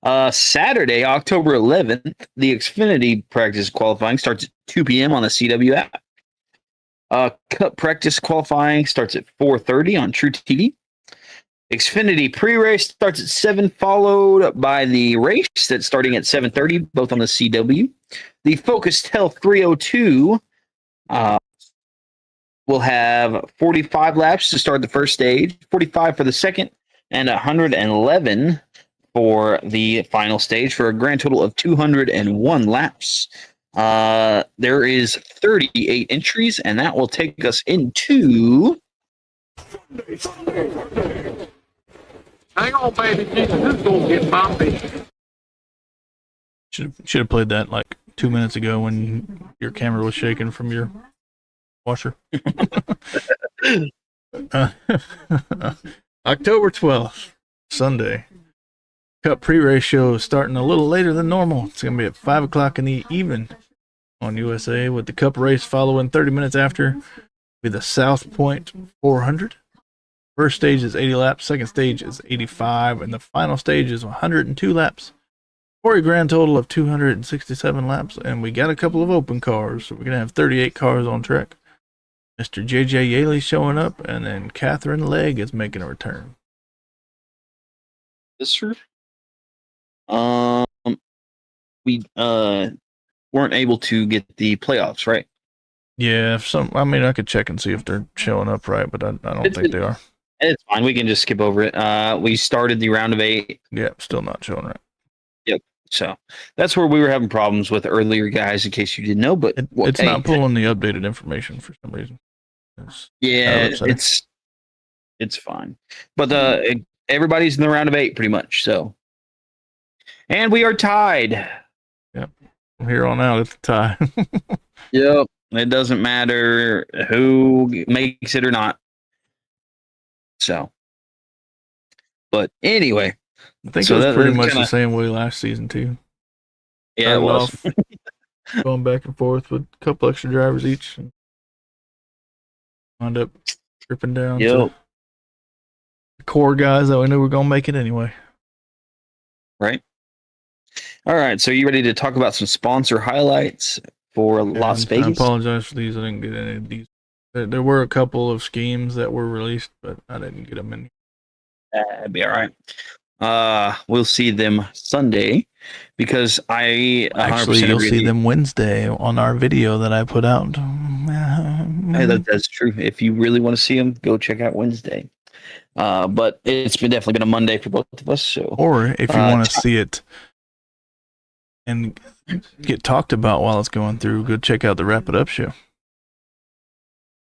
Saturday, October 11th, the Xfinity practice qualifying starts at 2 p.m. on the CW app. Cup practice qualifying starts at 4:30 on True TV. Xfinity pre-race starts at 7, followed by the race that's starting at 7:30, both on the CW. The Focus Tel 302 will have 45 laps to start the first stage, 45 for the second, and 111 for the final stage for a grand total of 201 laps. There is 38 entries, and that will take us into...
Hang on, baby Jesus, this is gonna get bumpy.
Should have played that like 2 minutes ago when your camera was shaking from your washer. October 12th, Sunday. Cup pre-race show is starting a little later than normal. It's going to be at 5 o'clock in the evening on USA, with the Cup race following 30 minutes after. Be the South Point 400. First stage is 80 laps, second stage is 85, and the final stage is 102 laps. For a grand total of 267 laps, and we got a couple of open cars, so we're going to have 38 cars on track. Mr. J.J. Yaley showing up, and then Catherine Legg is making a return.
Yes, sir. We weren't able to get the playoffs, right?
Yeah, I could check and see if they're showing up right, but I don't think they are.
It's fine. We can just skip over it. We started the round of 8.
Yeah, still not showing right.
Yep. So that's where we were having problems with earlier, guys, in case you didn't know. But
it's not pulling the updated information for some reason.
It's fine. But everybody's in the round of 8 pretty much. So, and we are tied.
Yep. From here on out, it's a tie.
Yep. It doesn't matter who makes it or not. So, but anyway,
I think it was pretty much the same way last season too.
Yeah, it was.
Going back and forth with a couple extra drivers each, and wound up tripping down to the core guys that we knew were gonna make it anyway.
Right. All right. So you ready to talk about some sponsor highlights for Las Vegas?
I apologize for these. I didn't get any of these. There were a couple of schemes that were released, but I didn't get them in.
That'd be all right. We'll see them Sunday because
you'll see them Wednesday on our video that I put out.
Hey, that's true. If you really want to see them, go check out Wednesday. But it's definitely been a Monday for both of us. So,
or if you want to see it and get talked about while it's going through, go check out the Wrap It Up show.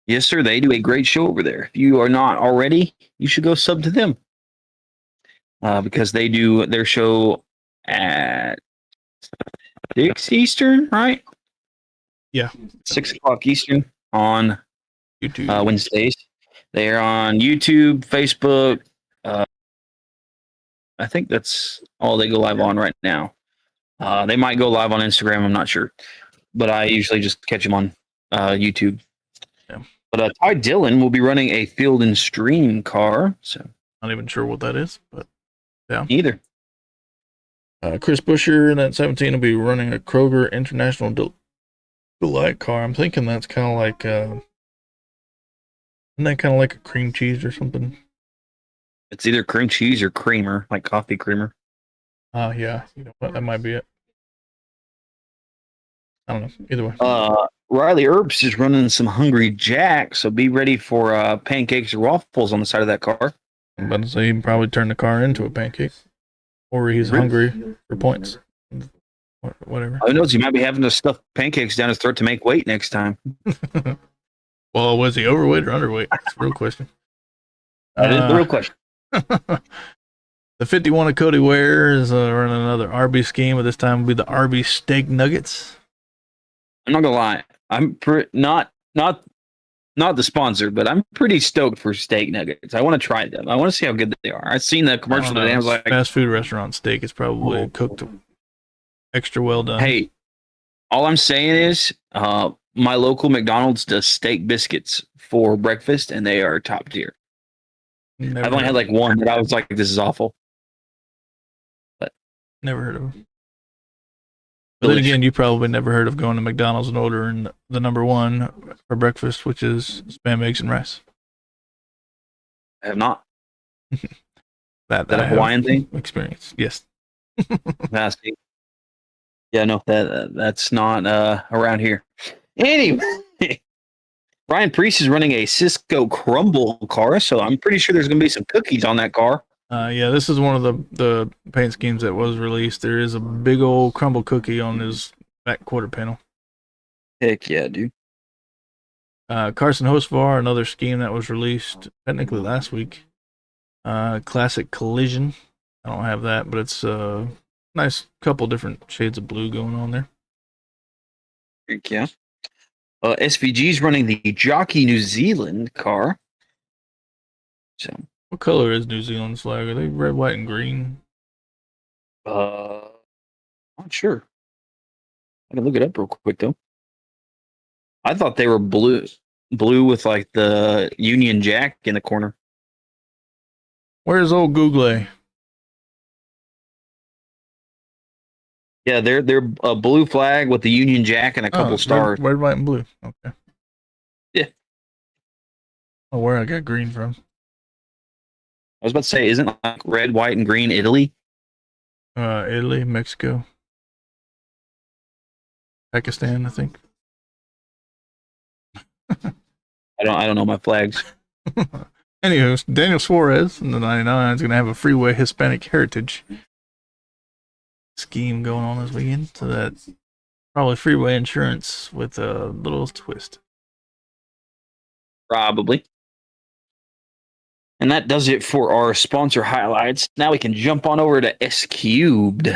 Yes, sir. They do a great show over there. If you are not already, you should go sub to them. Because they do their show at 6 Eastern, right?
Yeah.
6 o'clock Eastern on
YouTube.
Wednesdays. They're on YouTube, Facebook. I think that's all they go live on right now. They might go live on Instagram. I'm not sure. But I usually just catch them on YouTube.
Yeah.
But Ty Dillon will be running a Field and Stream car. So
not even sure what that is, but yeah.
Either.
Chris Buescher in that 17 will be running a Kroger International Delight car. I'm thinking that's kind of like, isn't that kind of like a cream cheese or something?
It's either cream cheese or creamer, like coffee creamer.
Yeah. You know what? That might be it. I don't know. Either way.
Riley Earps is running some Hungry Jack, so be ready for pancakes or waffles on the side of that car.
I'm about to say he can probably turn the car into a pancake. Or he's hungry for points. Whatever.
Who knows? He might be having to stuff pancakes down his throat to make weight next time.
Well, was he overweight or underweight? That's the real question.
That is the real question.
The 51 of Cody Ware is running another RB scheme, but this time will be the RB Steak Nuggets.
I'm not gonna lie. I'm not the sponsor, but I'm pretty stoked for steak nuggets. I want to try them. I want to see how good they are. I've seen the commercial today. I was like,
fast food restaurant steak is probably cooked extra well done.
Hey, all I'm saying is, my local McDonald's does steak biscuits for breakfast, and they are top tier. I've only had like one, but I was like, this is awful. But
Never heard of them. But then again, you probably never heard of going to McDonald's and ordering the number one for breakfast, which is Spam, eggs, and rice.
I have not.
That
a Hawaiian thing?
Experience, yes.
Nasty. Yeah, no, that's not around here. Anyway, Ryan Priest is running a Cisco Crumble car, so I'm pretty sure there's going to be some cookies on that car.
Yeah, this is one of the paint schemes that was released. There is a big old crumble cookie on his back quarter panel.
Heck yeah, dude.
Carson Hostvar, another scheme that was released technically last week. Classic Collision. I don't have that, but it's a nice couple different shades of blue going on there.
Heck yeah. SVG's running the Jockey New Zealand car. So,
what color is New Zealand's flag? Are they red, white, and green?
Not sure. I can look it up real quick though. I thought they were blue with like the Union Jack in the corner.
Where's old Google?
Yeah, they're a blue flag with the Union Jack and a couple stars.
Red, white, and blue. Okay.
Yeah.
Oh, where I got green from?
I was about to say, isn't like red, white, and green Italy?
Italy, Mexico, Pakistan, I think.
I don't know my flags.
Anywho, Daniel Suarez in the 99 is going to have a freeway Hispanic heritage scheme going on this weekend. So that's probably freeway insurance with a little twist.
Probably. And that does it for our sponsor highlights. Now we can jump on over to S Cubed.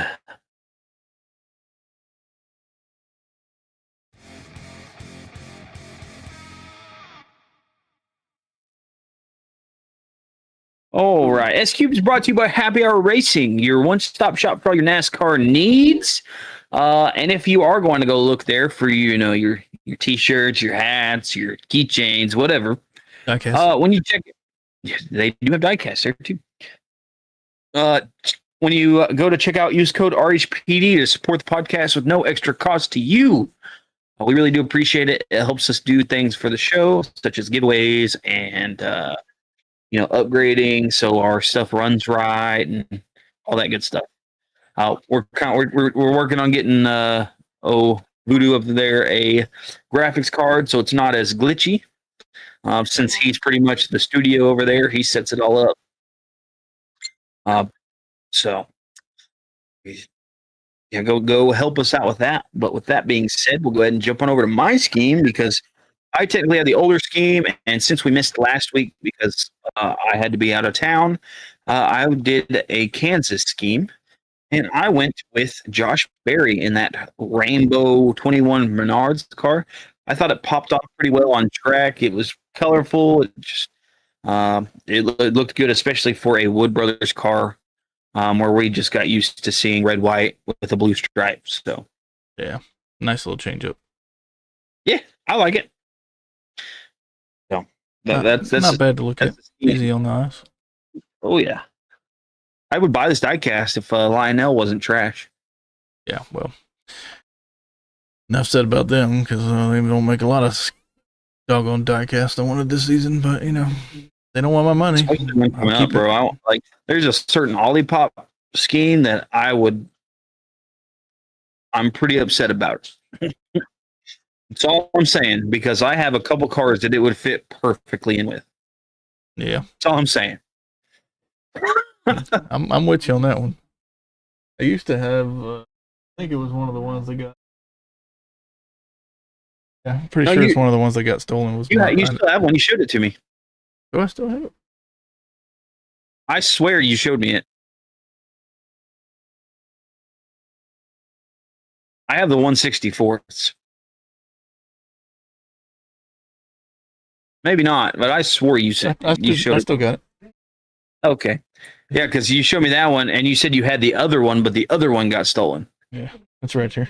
All right. S Cube is brought to you by Happy Hour Racing, your one-stop shop for all your NASCAR needs. And if you are going to go look there for your t-shirts, your hats, your keychains, whatever. When you check they do have diecast there too. When you go to check out, use code RHPD to support the podcast with no extra cost to you. We really do appreciate it. It helps us do things for the show, such as giveaways and upgrading so our stuff runs right and all that good stuff. We're working on getting Voodoo up there a graphics card so it's not as glitchy. Since he's pretty much the studio over there, he sets it all up. So yeah, go help us out with that. But with that being said, we'll go ahead and jump on over to my scheme because I technically have the older scheme, and since we missed last week because I had to be out of town, I did a Kansas scheme, and I went with Josh Berry in that Rainbow 21 Menards car. I thought it popped off pretty well on track. It was colorful. It just it looked good, especially for a Wood Brothers car, where we just got used to seeing red, white with a blue stripe. So
yeah, nice little change up.
Yeah, I like it. So that's
not bad to look at. Easy on the eyes.
Oh yeah, I would buy this diecast if Lionel wasn't trash.
Yeah, well, enough said about them because they don't make a lot of doggone diecast I wanted this season, but they don't want my money.
Bro. There's a certain Olipop scheme that I'm pretty upset about. That's all I'm saying, because I have a couple cars that it would fit perfectly in with.
Yeah.
That's all I'm saying.
I'm with you on that one. I used to have, I think it was one of the ones that got. Yeah, I'm pretty sure it's one of the ones that got stolen.
You still have one. You showed it to me.
Do I still have it?
I swear you showed me it. I have the 164s. Maybe not, but I swore you said you showed.
I still got it.
Okay. Yeah, because you showed me that one, and you said you had the other one, but the other one got stolen.
Yeah, that's right here.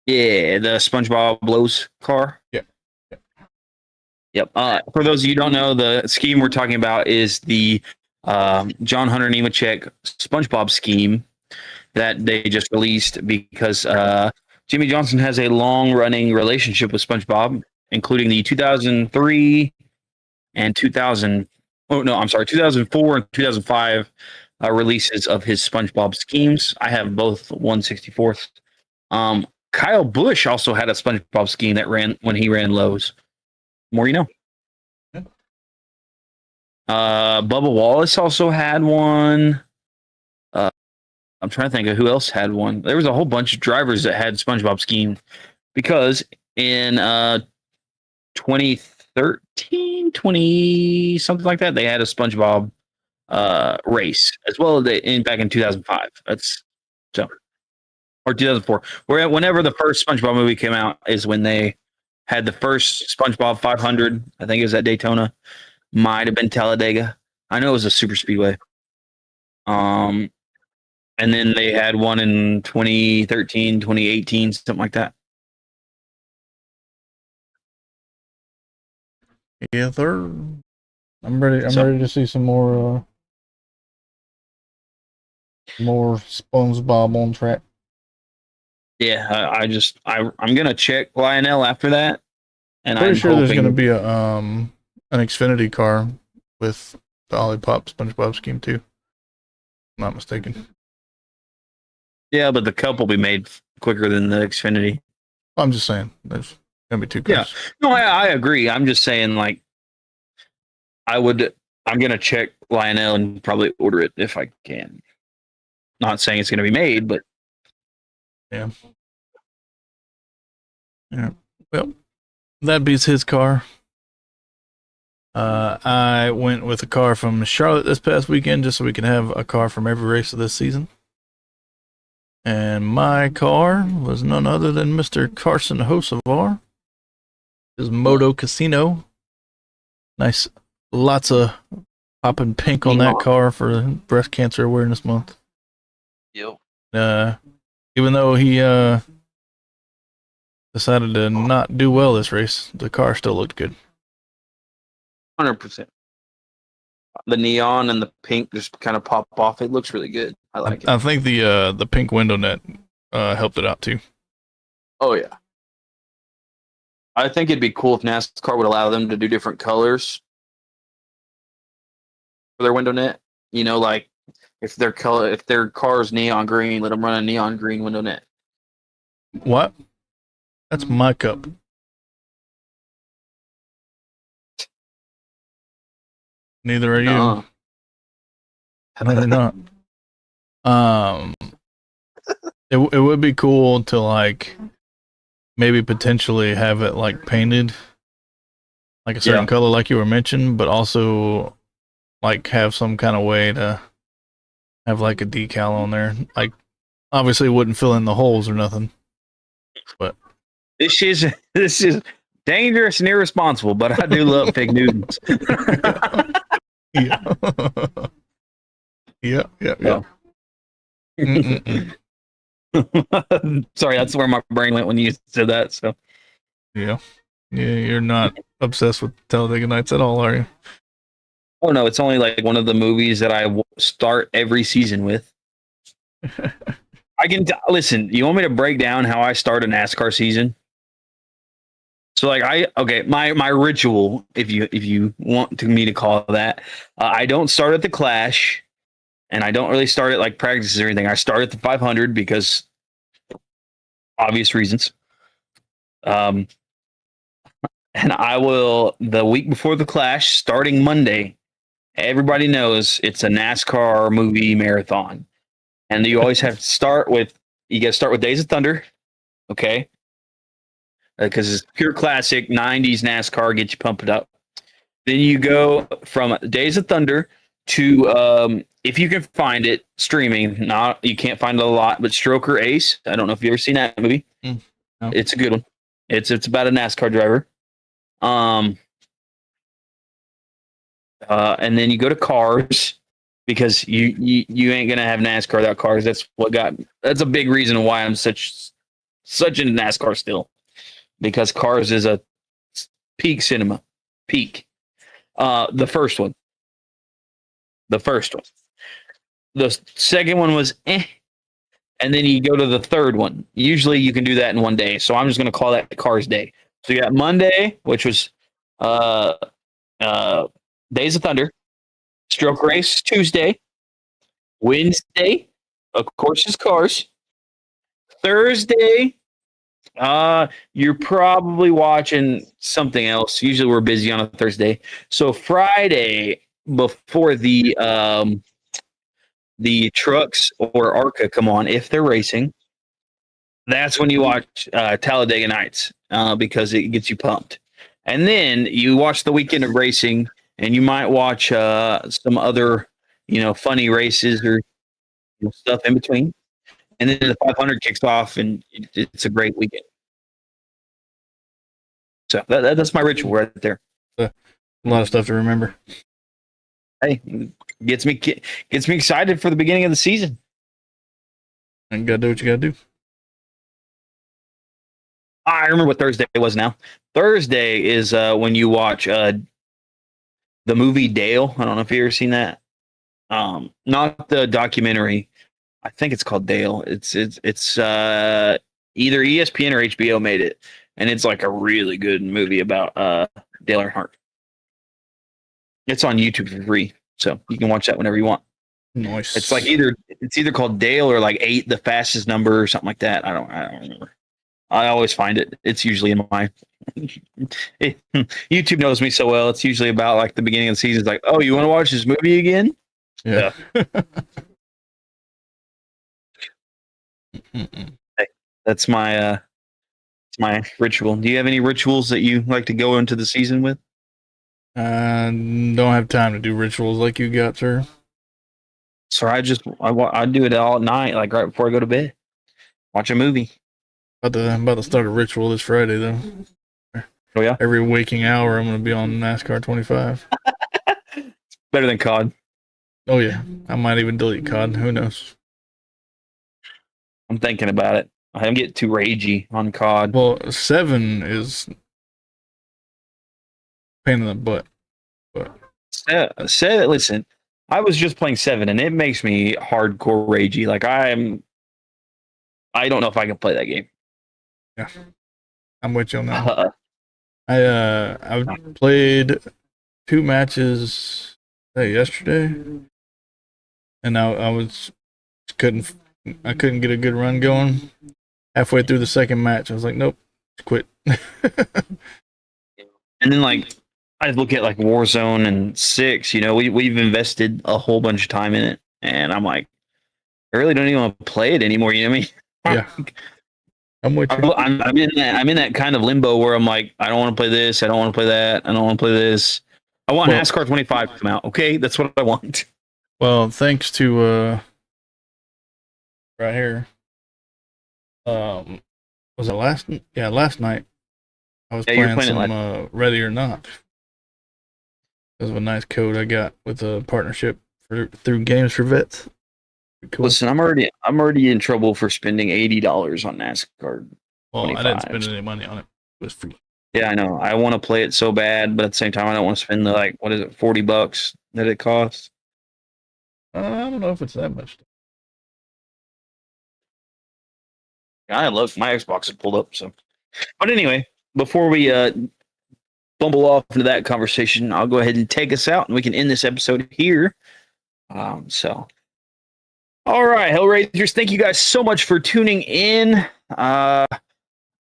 Yeah, the SpongeBob Blows car.
Yeah.
Yep. For those of you who don't know, the scheme we're talking about is the John Hunter Nemechek SpongeBob scheme. that they just released because Jimmy Johnson has a long-running relationship with SpongeBob, including the 2003 and 2000. Oh no, I'm sorry, 2004 and 2005 releases of his SpongeBob schemes. I have both 164th. Kyle Busch also had a SpongeBob scheme that ran when he ran Lowe's. More you know. Bubba Wallace also had one. I'm trying to think of who else had one. There was a whole bunch of drivers that had SpongeBob scheme because in 2013, 20 something like that, they had a SpongeBob race as well as back in 2005. That's so or 2004. Whenever the first SpongeBob movie came out is when they had the first SpongeBob 500. I think it was at Daytona. Might have been Talladega. I know it was a super speedway. And then they had one in 2013, 2018, something like that.
Yeah, third. I'm ready. I'm ready to see some more SpongeBob on track.
Yeah, I'm gonna check Lionel after that, and
Pretty
I'm
sure
hoping
there's going to be an Xfinity car with the Olipop SpongeBob scheme too. Not mistaken.
Yeah, but the Cup will be made quicker than the Xfinity.
I'm just saying, there's going to be two cars.
Yeah, no, I agree. I'm just saying, like, I'm gonna check Lionel and probably order it if I can. Not saying it's gonna be made, but
yeah. Well, that beats his car. I went with a car from Charlotte this past weekend just so we can have a car from every race of this season. And my car was none other than Mr. Carson Hocevar. His Moto Casino. Nice, lots of popping pink on that car for Breast Cancer Awareness Month.
Yep.
Even though he decided to not do well this race, the car still looked good.
100%. The neon and the pink just kind of pop off. It looks really good. I like it.
I think the pink window net helped it out too.
Oh yeah. I think it'd be cool if NASCAR would allow them to do different colors for their window net. You know, like if their car's neon green, let them run a neon green window net.
What? That's my cup. Neither are you. No, they're not. It would be cool to like maybe potentially have it like painted like a certain color, like you were mentioned, but also like have some kind of way to have like a decal on there. Like obviously it wouldn't fill in the holes or nothing. But
this is dangerous and irresponsible, but I do love Fig Newtons.
Yeah. Yeah.
Sorry, that's where my brain went when you said that. So
yeah, you're not obsessed with Talladega Nights at all, are you?
Oh no, it's only like one of the movies that I start every season with. I can listen. You want me to break down how I start a NASCAR season? So like my ritual, if you want me to call that, I don't start at the Clash, and I don't really start at like practices or anything. I start at the 500 because obvious reasons. And I will the week before the Clash, starting Monday. Everybody knows it's a NASCAR movie marathon, and you always have to start with Days of Thunder, okay? Because it's pure classic 90s NASCAR, get you pumped up. Then you go from Days of Thunder to if you can find it streaming. You can't find it a lot, but Stroker Ace. I don't know if you've ever seen that movie. No. It's a good one. It's about a NASCAR driver. And then you go to Cars because you ain't gonna have NASCAR without Cars. That's a big reason why I'm such into NASCAR still. Because Cars is a peak cinema. Peak. The first one. The second one was and then you go to the third one. Usually you can do that in one day. So I'm just going to call that Cars Day. So you got Monday, which was uh, Days of Thunder, Stroke Race Tuesday, Wednesday, of course, is Cars. Thursday, you're probably watching something else. Usually we're busy on a Thursday. So Friday, before the trucks or ARCA come on, if they're racing, that's when you watch Talladega Nights because it gets you pumped. And then you watch the weekend of racing, and you might watch some other, funny races or stuff in between. And then the 500 kicks off, and it's a great weekend. So that's my ritual right there.
A lot of stuff to remember.
Hey, gets me excited for the beginning of the season.
And you gotta do what you gotta do.
I remember what Thursday was now. Thursday is when you watch the movie Dale. I don't know if you've ever seen that. Not the documentary. I think it's called Dale. It's either ESPN or HBO made it, and it's like a really good movie about Dale Earnhardt. It's on YouTube for free, so you can watch that whenever you want.
Nice.
It's like either called Dale or like 8, the fastest number, or something like that. I don't remember. I always find it. It's usually in my YouTube knows me so well. It's usually about like the beginning of the season. It's like, oh, you want to watch this movie again?
Yeah.
Hey, that's my ritual. Do you have any rituals that you like to go into the season with?
Don't have time to do rituals like you got, sir.
So I do it all at night, like right before I go to bed. Watch a movie.
I'm about to start a ritual this Friday, though.
Oh, yeah?
Every waking hour, I'm going to be on NASCAR 25.
Better than COD.
Oh, yeah. I might even delete COD. Who knows?
I'm thinking about it. I'm getting too ragey on COD.
Well, 7 is pain in the butt. But
Listen, I was just playing 7, and it makes me hardcore ragey. Like, I don't know if I can play that game.
yeah, I'm with you on that. I played 2 matches yesterday, and I couldn't get a good run going. Halfway through the second match, I was like, nope, quit.
And then like I look at like Warzone and 6, we've invested a whole bunch of time in it, and I'm like, I really don't even want to play it anymore. You know what I mean?
Yeah. I'm with you.
I'm in that kind of limbo where I'm like, I don't want to play this, I don't want to play that, I don't want to play this. I want NASCAR 25 to come out. Okay, that's what I want.
Well, thanks to right here. Was it last night? I was playing some Ready or Not. Because of a nice code I got with a partnership through Games for Vets.
Cool. Listen, I'm already in trouble for spending $80 on NASCAR.
Well, 25. I didn't spend any money on it. It was free.
Yeah, I know. I want to play it so bad, but at the same time, I don't want to spend the what is it, $40 that it costs?
I don't know if it's that much.
I look, my Xbox is pulled up. So, but anyway, before we bumble off into that conversation, I'll go ahead and take us out, and we can end this episode here. All right, Hellraisers, thank you guys so much for tuning in.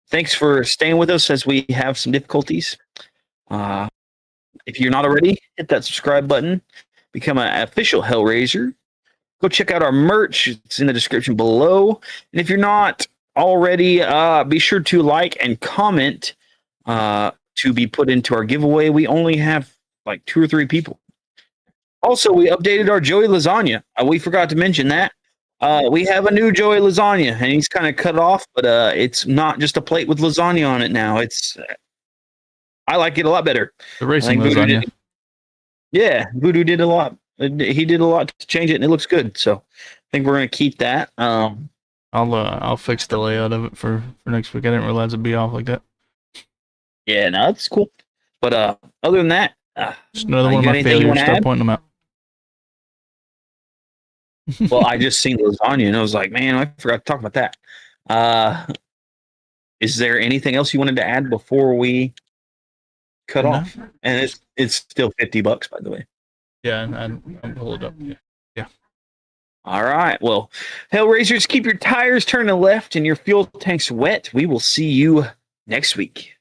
Thanks for staying with us as we have some difficulties. If you're not already, hit that subscribe button. Become an official Hellraiser. Go check out our merch. It's in the description below. And if you're not already, be sure to like and comment to be put into our giveaway. We only have like 2 or 3 people. Also, we updated our Joey Lasagna. We forgot to mention that. We have a new Joey Lasagna, and he's kind of cut off, but it's not just a plate with lasagna on it now. I like it a lot better.
The racing lasagna.
Voodoo did a lot. He did a lot to change it, and it looks good. So I think we're going to keep that.
I'll fix the layout of it for next week. I didn't realize it'd be off like that.
Yeah, no, that's cool. But other than that,
just another one of my failures. Start pointing them out.
Well, I just seen lasagna and I was like, man, I forgot to talk about that. Is there anything else you wanted to add before we cut off? And it's still $50, by the way.
Yeah, I'm pulled up. Yeah.
All right. Well, Hell Racers, keep your tires turning left and your fuel tanks wet. We will see you next week.